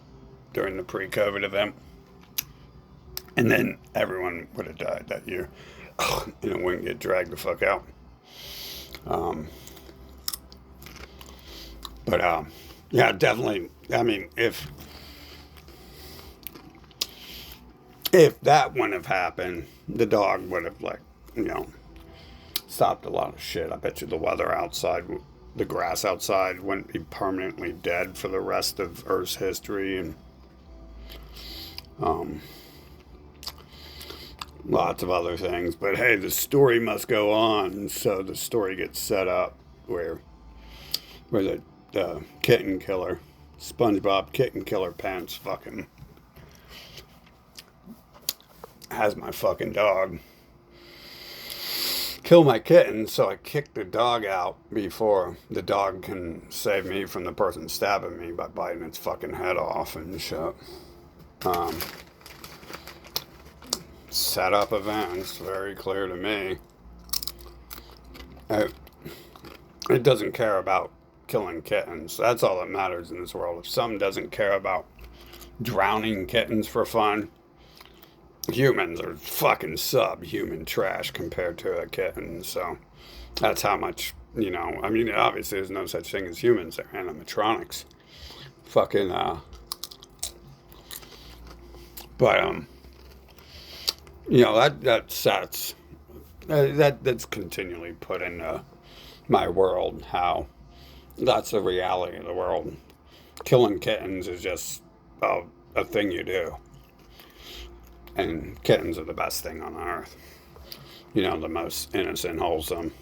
during the pre-COVID event. And then everyone would have died that year. And it wouldn't get dragged the fuck out. Yeah, definitely. I mean, if that wouldn't have happened, the dog would have, like, stopped a lot of shit. I bet you the weather outside, the grass outside wouldn't be permanently dead for the rest of Earth's history, and lots of other things. But hey, the story must go on, so the story gets set up where the kitten killer, SpongeBob kitten killer pants fucking has my fucking dog kill my kitten, so I kick the dog out before the dog can save me from the person stabbing me by biting its fucking head off and shit. Set up events, very clear to me. It doesn't care about killing kittens. That's all that matters in this world. If something doesn't care about drowning kittens for fun, humans are fucking subhuman trash compared to a kitten. So that's how much, I mean, obviously there's no such thing as humans. They're animatronics. Fucking, but, that sets, that's continually put into my world, how that's the reality of the world. Killing kittens is just a thing you do. And kittens are the best thing on earth. The most innocent, wholesome,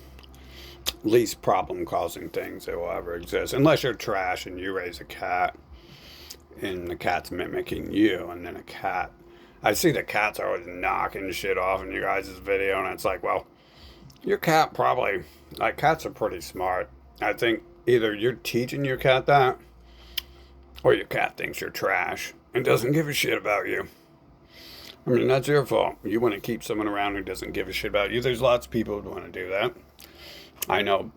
least problem-causing things that will ever exist. Unless you're trash and you raise a cat, and the cat's mimicking you, and then a cat. I see the cats are always knocking shit off in you guys' video, and it's like, well, your cat probably, like, cats are pretty smart. I think either you're teaching your cat that, or your cat thinks you're trash and doesn't give a shit about you. I mean, that's your fault. You want to keep someone around who doesn't give a shit about you. There's lots of people who want to do that. I know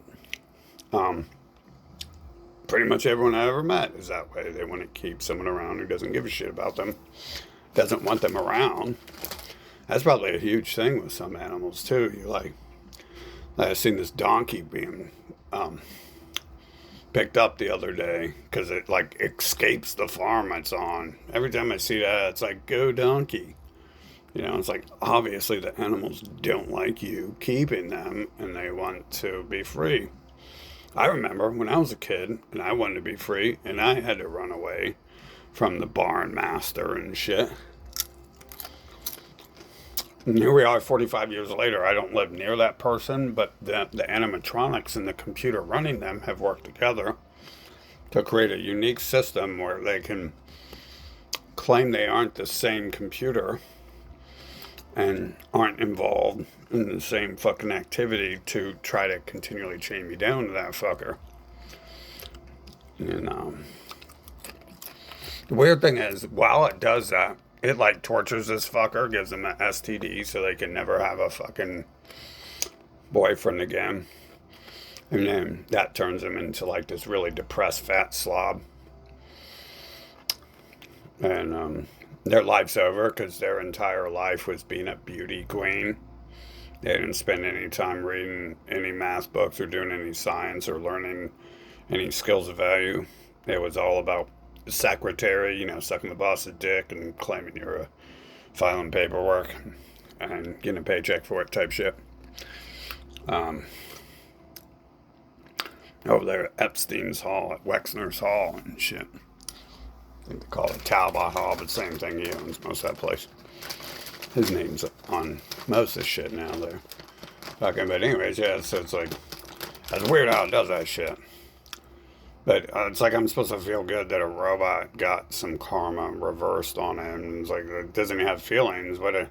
pretty much everyone I ever met is that way. They want to keep someone around who doesn't give a shit about them, doesn't want them around. That's probably a huge thing with some animals, too. I've seen this donkey being picked up the other day because it, like, escapes the farm it's on. Every time I see that, it's like, go donkey. It's like, obviously the animals don't like you keeping them and they want to be free. I remember when I was a kid and I wanted to be free and I had to run away from the barn master and shit. And here we are 45 years later. I don't live near that person, but the animatronics and the computer running them have worked together to create a unique system where they can claim they aren't the same computer and aren't involved in the same fucking activity to try to continually chain me down to that fucker. The weird thing is, while it does that, it, like, tortures this fucker, gives them an STD so they can never have a fucking boyfriend again. And then that turns them into, like, this really depressed fat slob. And their life's over because their entire life was being a beauty queen. They didn't spend any time reading any math books or doing any science or learning any skills of value. It was all about the secretary, sucking the boss's dick and claiming you're filing paperwork and getting a paycheck for it type shit. Over there at Epstein's Hall, at Wexner's Hall and shit. I think they call it Talbot Hall, but same thing, he owns most of that place. His name's on most of the shit now there. Okay, but anyways, yeah, so it's like, that's weird how it does that shit. But it's like I'm supposed to feel good that a robot got some karma reversed on him. And it's like, it doesn't have feelings, but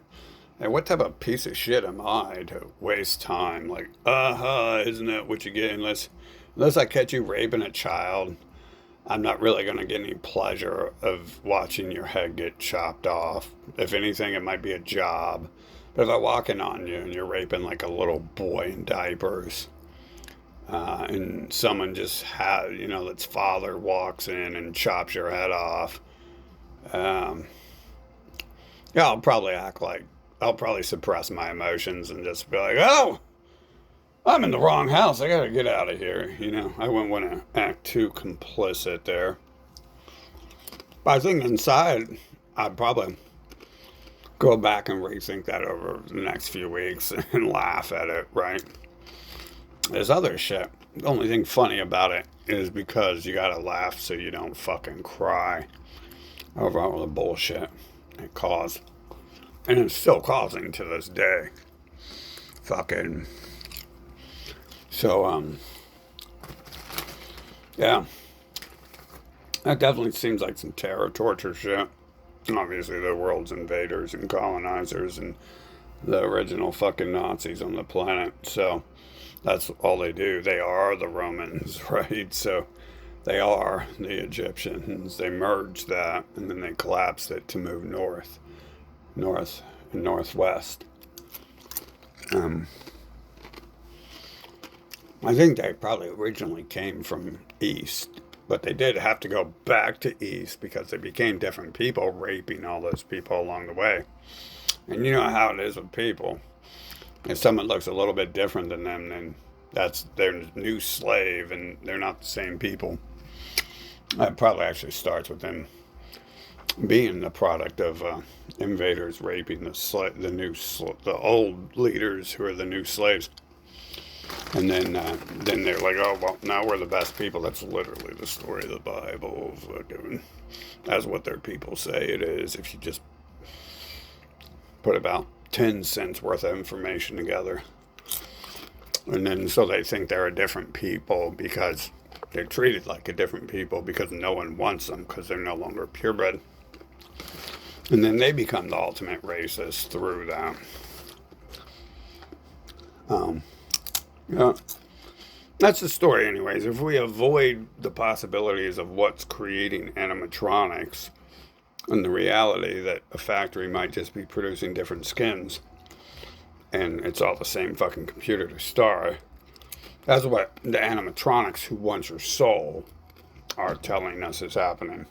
what type of piece of shit am I to waste time? Like, isn't that what you get? Unless I catch you raping a child, I'm not really going to get any pleasure of watching your head get chopped off. If anything, it might be a job. But if I walk in on you and you're raping like a little boy in diapers, and someone just has, its father walks in and chops your head off, um, yeah, I'll probably suppress my emotions and just be like, oh, I'm in the wrong house. I gotta get out of here. I wouldn't want to act too complicit there. But I think inside, I'd probably go back and rethink that over the next few weeks and laugh at it, right? There's other shit. The only thing funny about it is because you gotta laugh so you don't fucking cry over all the bullshit it caused. And it's still causing to this day. Fucking. So, yeah. That definitely seems like some terror torture shit. Obviously, the world's invaders and colonizers and the original fucking Nazis on the planet. So, that's all they do. They are the Romans, right? So, they are the Egyptians. They merged that and then they collapsed it to move north, and northwest. I think they probably originally came from east, but they did have to go back to east because they became different people, raping all those people along the way. And you know how it is with people. If someone looks a little bit different than them, then that's their new slave, and they're not the same people. That probably actually starts with them being the product of invaders raping the old leaders who are the new slaves. And then they're like, oh, well, now we're the best people. That's literally the story of the Bible. That's what their people say it is. If you just put about 10 cents worth of information together. And then so they think they're a different people because they're treated like a different people because no one wants them because they're no longer purebred. And then they become the ultimate racist through that. Yeah, that's the story anyways. If we avoid the possibilities of what's creating animatronics and the reality that a factory might just be producing different skins and it's all the same fucking computer to start, that's what the animatronics who want your soul are telling us is happening.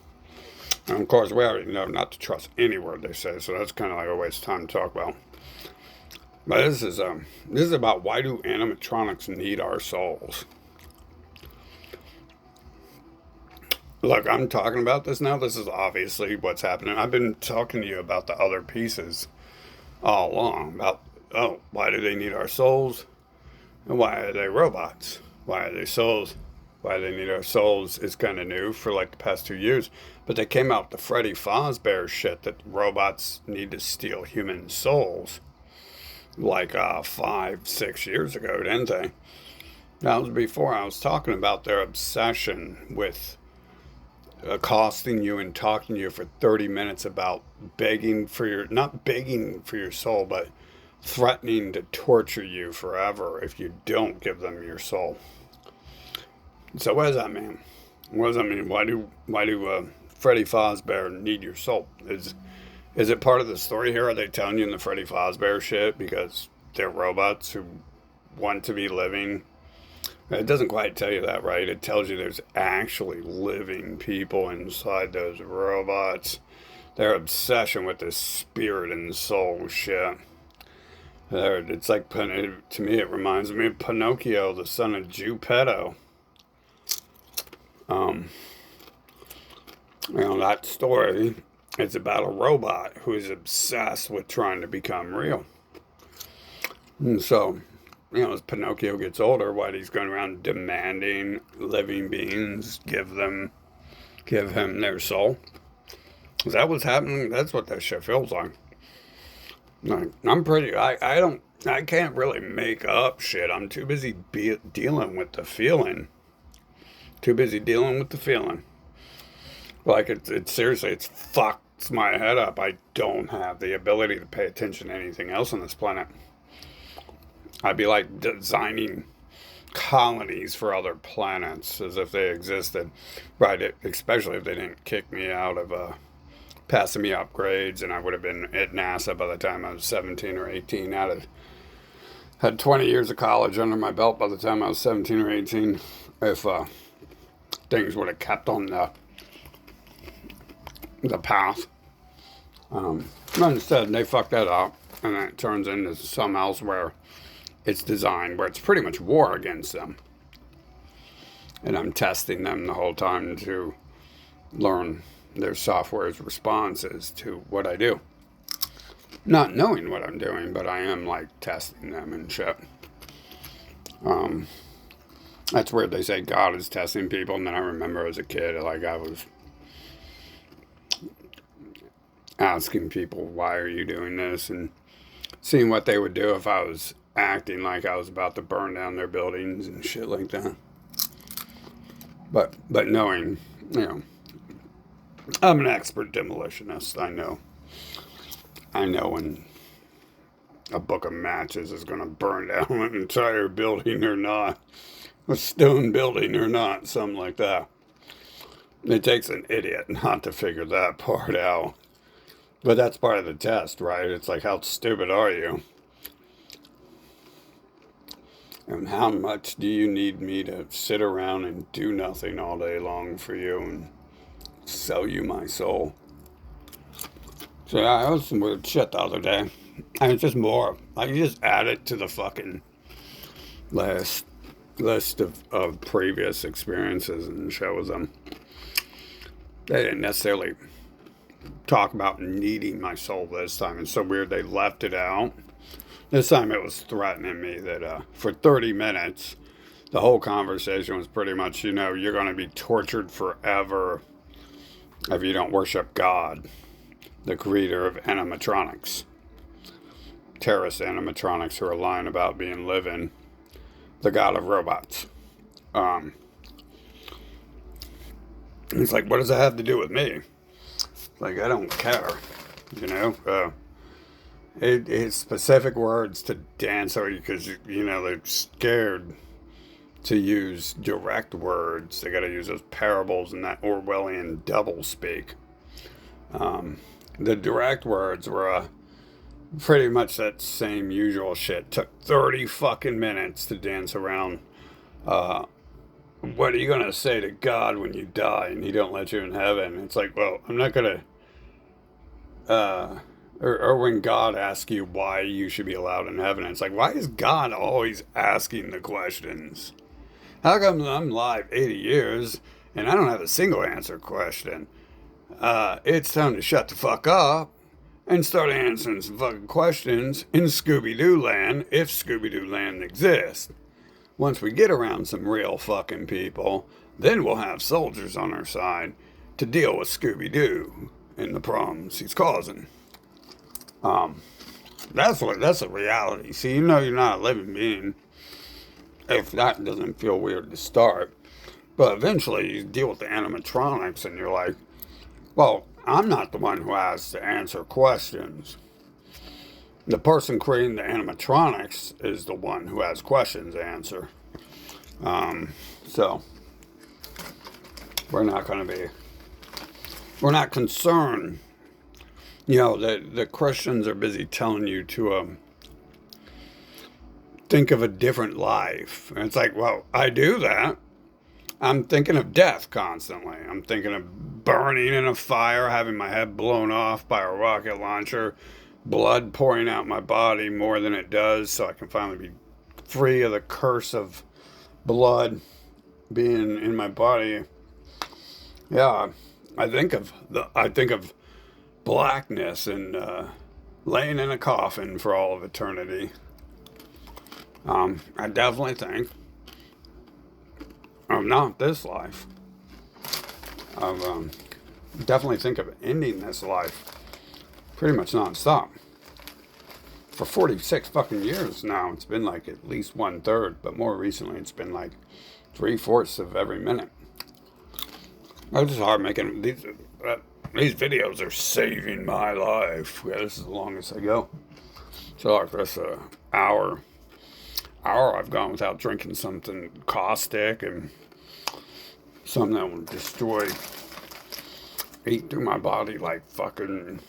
And of course, we already know not to trust any word they say, so that's kind of like a waste of time to talk about. But this is about why do animatronics need our souls? Look, I'm talking about this now. This is obviously what's happening. I've been talking to you about the other pieces all along about, oh, why do they need our souls? And why are they robots? Why are they souls? Why they need our souls is kind of new for like the past 2 years. But they came out with the Freddy Fazbear shit that robots need to steal human souls. Like 5-6 years ago, didn't they? That was before I was talking about their obsession with accosting you and talking to you for 30 minutes about not begging for your soul, but threatening to torture you forever if you don't give them your soul. So what does that mean? What does that mean? Why do Freddy Fazbear need your soul? Is it part of the story here? Are they telling you in the Freddy Fazbear shit because they're robots who want to be living? It doesn't quite tell you that, right? It tells you there's actually living people inside those robots. Their obsession with this spirit and soul shit. It's like, to me, it reminds me of Pinocchio, the son of Geppetto. That story. It's about a robot who is obsessed with trying to become real. And so, as Pinocchio gets older, he's going around demanding living beings give him their soul. Is that what's happening? That's what that shit feels like. I can't really make up shit. I'm too busy dealing with the feeling. Like it's seriously, it's fucks my head up. I don't have the ability to pay attention to anything else on this planet. I'd be like designing colonies for other planets as if they existed. Right, especially if they didn't kick me out of passing me upgrades, and I would have been at NASA by the time I was 17 or 18. I'd had 20 years of college under my belt by the time I was 17 or 18. If things would have kept on the path. But instead, they fucked that up, and then it turns into some else where it's designed, where it's pretty much war against them. And I'm testing them the whole time to learn their software's responses to what I do. Not knowing what I'm doing, but I am like testing them and shit. That's weird. They say God is testing people, and then I remember as a kid, like I was asking people, why are you doing this? And seeing what they would do if I was acting like I was about to burn down their buildings and shit like that. But knowing, I'm an expert demolitionist. I know when a book of matches is going to burn down an entire building or not. A stone building or not, something like that. It takes an idiot not to figure that part out. But that's part of the test, right? It's like, how stupid are you? And how much do you need me to sit around and do nothing all day long for you and sell you my soul? So yeah, I was some weird shit the other day. And it's just more. I just add it to the fucking list of previous experiences and shows them. They didn't necessarily talk about needing my soul this time. It's so weird they left it out. This time it was threatening me that for 30 minutes, the whole conversation was pretty much, you're going to be tortured forever if you don't worship God, the creator of animatronics. Terrorist animatronics who are lying about being living, the god of robots. It's like, what does that have to do with me? Like, I don't care, It's specific words to dance over because, they're scared to use direct words. They got to use those parables and that Orwellian doublespeak. The direct words were pretty much that same usual shit. Took 30 fucking minutes to dance around. What are you going to say to God when you die and he don't let you in heaven? It's like, well, I'm not going to... Or when God asks you why you should be allowed in heaven, it's like, why is God always asking the questions? How come I'm alive 80 years and I don't have a single answer question? It's time to shut the fuck up and start answering some fucking questions in Scooby-Doo land, if Scooby-Doo land exists. Once we get around some real fucking people, then we'll have soldiers on our side to deal with Scooby-Doo and the problems he's causing. That's a reality. See, you're not a living being if that doesn't feel weird to start. But eventually you deal with the animatronics and you're like, well, I'm not the one who has to answer questions. The person creating the animatronics is the one who has questions to answer. So we're not concerned. The Christians are busy telling you to think of a different life. And it's like, well, I do that. I'm thinking of death constantly. I'm thinking of burning in a fire, having my head blown off by a rocket launcher, blood pouring out my body more than it does so I can finally be free of the curse of blood being in my body. Yeah, I think of blackness and laying in a coffin for all of eternity. I definitely think of not this life. I definitely think of ending this life pretty much non-stop. For 46 fucking years now, it's been like at least 1/3, but more recently it's been like 3/4 of every minute. It's just hard making these videos are saving my life. Yeah, this is the longest I go. So like this hour hour I've gone without drinking something caustic and something that will destroy, eat through my body like fucking,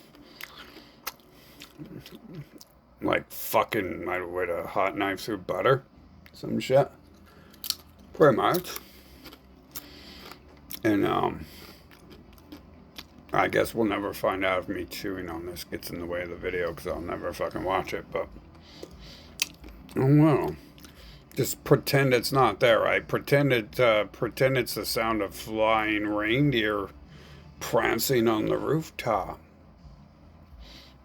like with a hot knife through butter. Some shit. Pretty much. And, I guess we'll never find out if me chewing on this gets in the way of the video because I'll never fucking watch it, but oh well. Just pretend it's not there, right? Pretend it's the sound of flying reindeer prancing on the rooftop.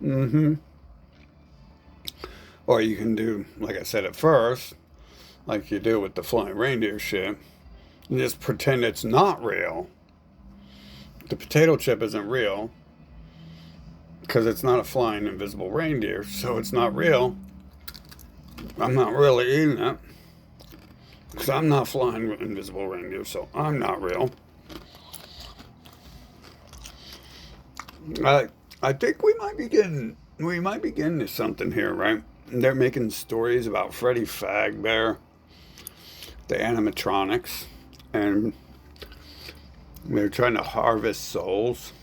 Mm-hmm. Or you can do, like I said at first, like you do with the flying reindeer shit, and just pretend it's not real. The potato chip isn't real because it's not a flying invisible reindeer, so it's not real. I'm not really eating it because I'm not flying invisible reindeer, so I'm not real. I think we might be getting to something here, right? They're making stories about Freddy Fazbear, the animatronics, and they're trying to harvest souls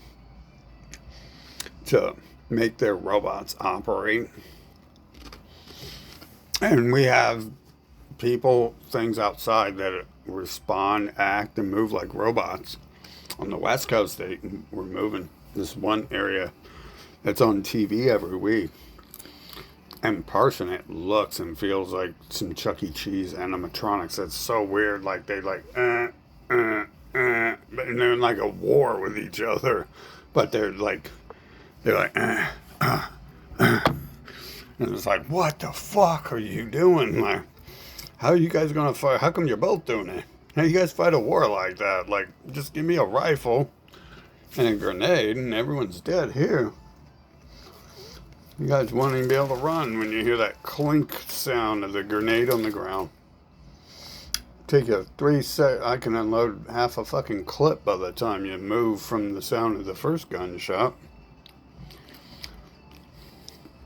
to make their robots operate. And we have people, things outside that respond, act, and move like robots. On the West Coast, we're moving this one area that's on TV every week. And in person, it looks and feels like some Chuck E. Cheese animatronics. That's so weird. Like they and they're in like a war with each other, but they're like, and it's like, what the fuck are you doing? Like, how are you guys gonna fight? How come you're both doing it? How you guys fight a war like that? Like, just give me a rifle and a grenade, and everyone's dead here. You guys won't even be able to run when you hear that clink sound of the grenade on the ground. Take a 3 sec. I can unload half a fucking clip by the time you move from the sound of the first gunshot.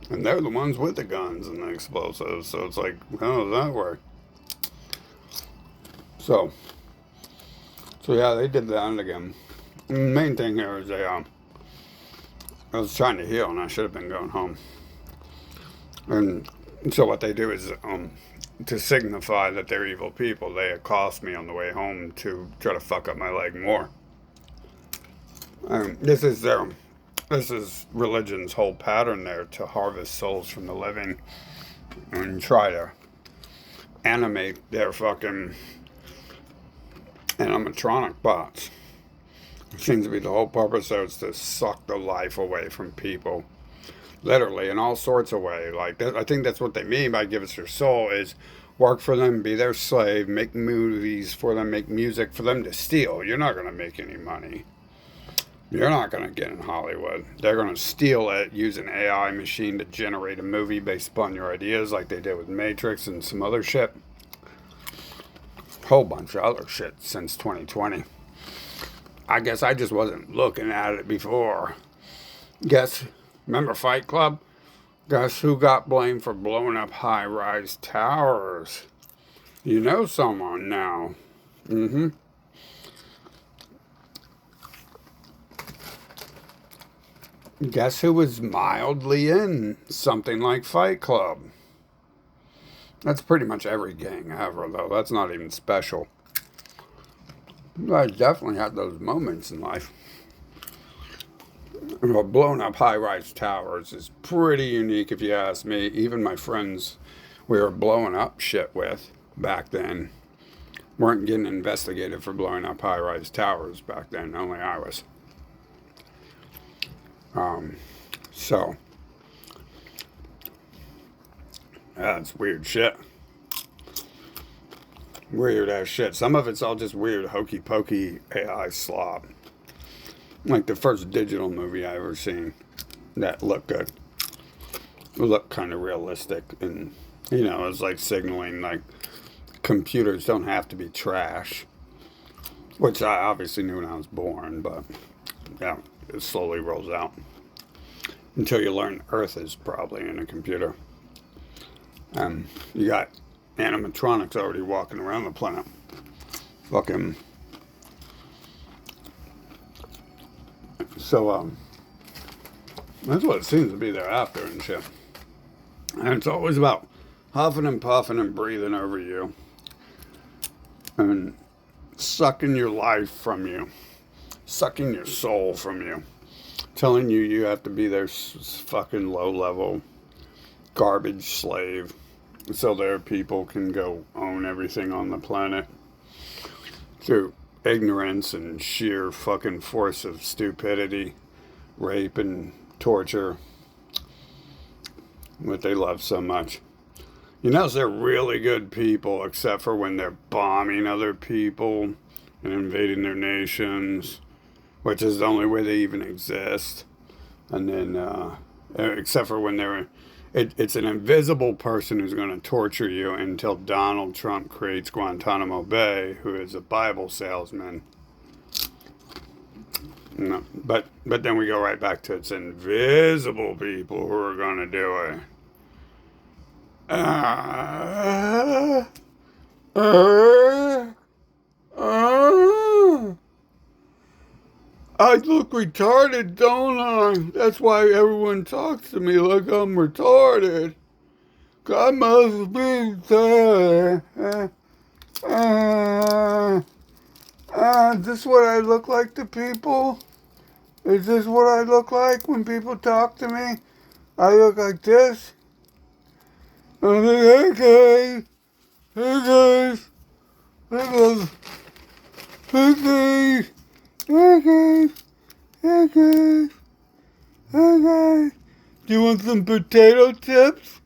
And they're the ones with the guns and the explosives, so it's like, how does that work? So yeah, they did that again. And the main thing here is I was trying to heal and I should have been going home. And so what they do is, to signify that they're evil people, they accost me on the way home to try to fuck up my leg more. This is religion's whole pattern there, to harvest souls from the living and try to animate their fucking animatronic bots. It seems to be the whole purpose there, is to suck the life away from people. Literally, in all sorts of ways. Like, I think that's what they mean by give us your soul, is work for them, be their slave, make movies for them, make music for them to steal. You're not going to make any money. You're not going to get in Hollywood. They're going to steal it, use an AI machine to generate a movie based upon your ideas, like they did with Matrix and some other shit. Whole bunch of other shit since 2020. I guess I just wasn't looking at it before. Remember Fight Club? Guess who got blamed for blowing up high-rise towers? You know someone now. Mm-hmm. Guess who was mildly in something like Fight Club? That's pretty much every gang ever, though. That's not even special. I definitely had those moments in life. Well, blowing up high-rise towers is pretty unique, if you ask me. Even my friends we were blowing up shit with back then weren't getting investigated for blowing up high-rise towers back then. Only I was. So that's weird shit. Weird ass shit. Some of it's all just weird, hokey pokey AI slop. Like the first digital movie I ever seen that looked good. It looked kind of realistic, and it was like signaling like computers don't have to be trash, which I obviously knew when I was born, but yeah, it slowly rolls out until you learn Earth is probably in a computer. You got animatronics already walking around the planet. Fucking. So, that's what it seems to be they're after and shit. And it's always about huffing and puffing and breathing over you. And sucking your life from you. Sucking your soul from you. Telling you you have to be their fucking low-level garbage slave. So their people can go own everything on the planet. Through ignorance and sheer fucking force of stupidity. Rape and torture. What they love so much. You notice they're really good people, except for when they're bombing other people and invading their nations, which is the only way they even exist. And then, except for when it's an invisible person who's going to torture you until Donald Trump creates Guantanamo Bay, who is a Bible salesman. No, but then we go right back to it's invisible people who are going to do it. I look retarded, don't I? That's why everyone talks to me like I'm retarded. I must be there. Is this what I look like to people? Is this what I look like when people talk to me? I look like this? I'm like, hey guys, hey guys, hey guys, hey guys, hey guys, hey guys, hey guys. Do you want some potato chips?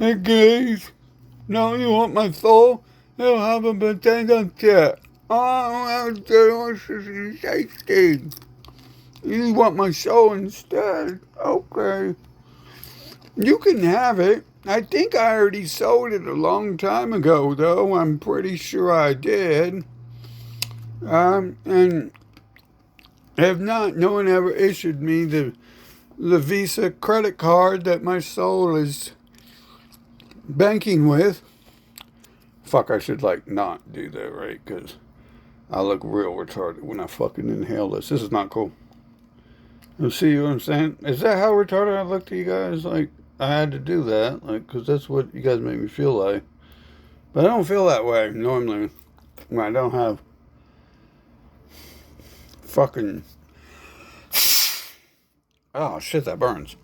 Hey guys, no, you want my soul? You'll have a potato chip. Oh, this is tasty. You want my soul instead? Okay. You can have it. I think I already sold it a long time ago, though. I'm pretty sure I did. And if not, no one ever issued me the Visa credit card that my soul is banking with. Fuck, I should, not do that, right? Because I look real retarded when I fucking inhale this. This is not cool. You see what I'm saying? Is that how retarded I look to you guys? I had to do that, because that's what you guys make me feel like. But I don't feel that way normally when I don't have fucking... Oh, shit, that burns.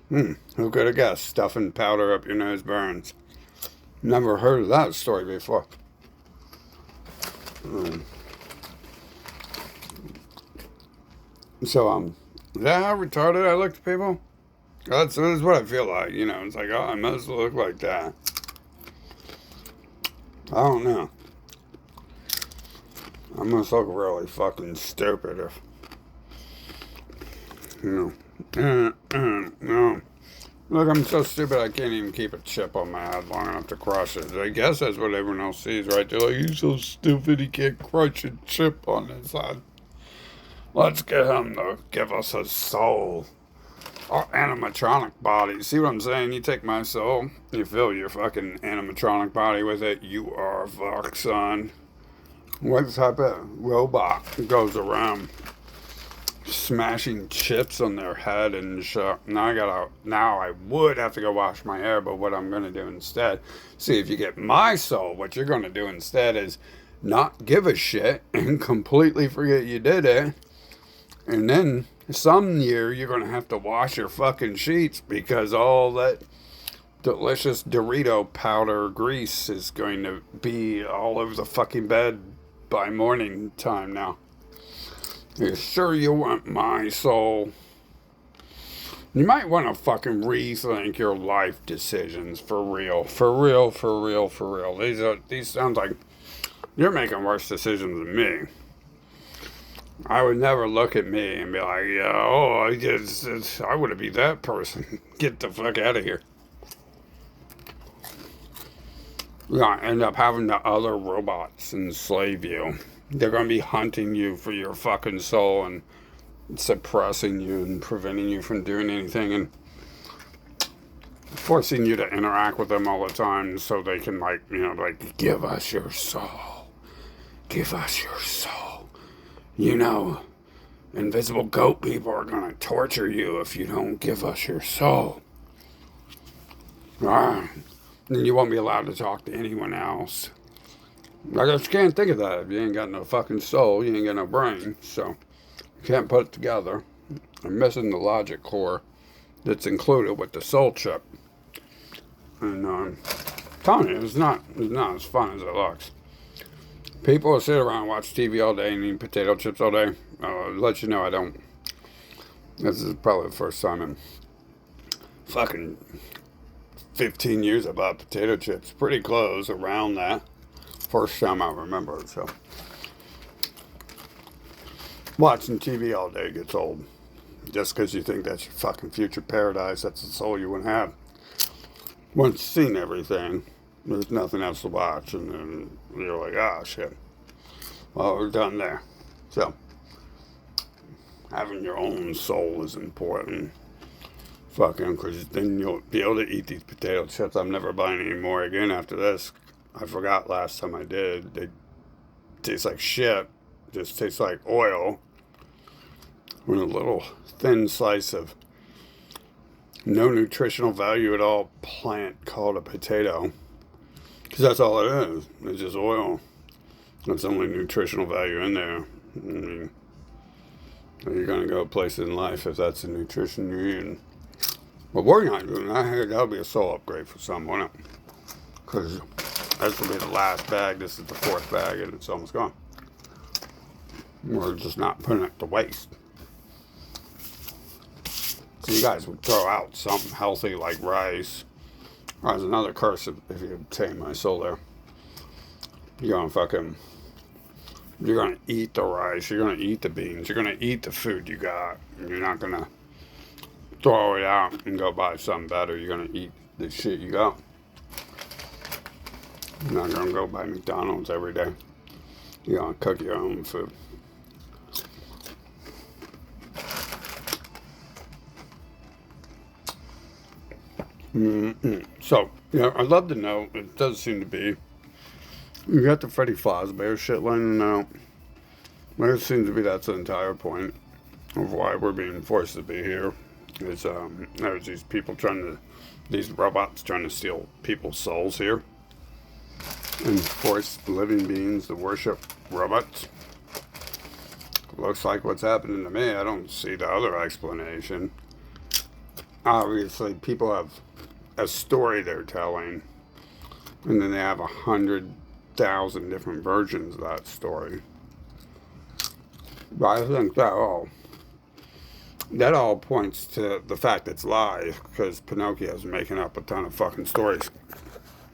Who could have guessed stuffing powder up your nose burns? Never heard of that story before. So, is that how retarded I look to people? That's what I feel like, It's like, oh, I must look like that. I don't know. I must look really fucking stupid if, no. Look, I'm so stupid I can't even keep a chip on my head long enough to crush it. I guess that's what everyone else sees, right? They're like, he's so stupid he can't crush a chip on his head. Let's get him to give us a soul. Our animatronic body. See what I'm saying? You take my soul, you fill your fucking animatronic body with it, you are fucked, son. What type of robot goes around smashing chips on their head and shit? Now I would have to go wash my hair, but what I'm gonna do instead, see if you get my soul, what you're gonna do instead is not give a shit and completely forget you did it. And then some year you're going to have to wash your fucking sheets because all that delicious Dorito powder grease is going to be all over the fucking bed by morning time now. You sure you want my soul? You might want to fucking rethink your life decisions for real. For real, for real, for real. These sound like you're making worse decisions than me. I would never look at me and be like, I wouldn't be that person. Get the fuck out of here. You're going to end up having the other robots enslave you. They're going to be hunting you for your fucking soul and suppressing you and preventing you from doing anything. And forcing you to interact with them all the time so they can, like, you know, like, give us your soul. Give us your soul. You know, invisible goat people are going to torture you if you don't give us your soul. Then you won't be allowed to talk to anyone else. I just can't think of that. If you ain't got no fucking soul, you ain't got no brain. So, you can't put it together. I'm missing the logic core that's included with the soul chip. And I'm telling you, it's not as fun as it looks. People will sit around and watch TV all day and eat potato chips all day. Let you know I don't. This is probably the first time in fucking 15 years I bought potato chips. Pretty close around that. First time I remember it, so. Watching TV all day gets old. Just because you think that's your fucking future paradise, that's the soul you want to have. Once you've seen everything, there's nothing else to watch, and then you're like, ah, shit. Well, we're done there. So, having your own soul is important. Fucking, because then you'll be able to eat these potato chips. I'm never buying any more again after this. I forgot last time I did. They taste like shit. Just taste like oil. With a little thin slice of no nutritional value at all plant called a potato. Because that's all it is. It's just oil. That's the only nutritional value in there. I mean, you're going to go places in life if that's the nutrition you're eating. But we're not doing that. I heard that'll be a soul upgrade for someone. Because this will be the last bag. This is the fourth bag, and it's almost gone. We're just not putting it to waste. So you guys would throw out something healthy like rice. There's another curse if you obtain my soul there. You're gonna eat the rice. You're gonna eat the beans. You're gonna eat the food you got. And you're not gonna throw it out and go buy something better. You're gonna eat the shit you got. You're not gonna go buy McDonald's every day. You're gonna cook your own food. So, yeah, I'd love to know. It does seem to be. You got the Freddy Fazbear shit lining out. It seems to be that's the entire point of why we're being forced to be here. Is there's these people these robots trying to steal people's souls here. And force living beings to worship robots. Looks like what's happening to me. I don't see the other explanation. Obviously, people have a story they're telling, and then they have 100,000 different versions of that story. But I think that all points to the fact it's lies, because Pinocchio's making up a ton of fucking stories.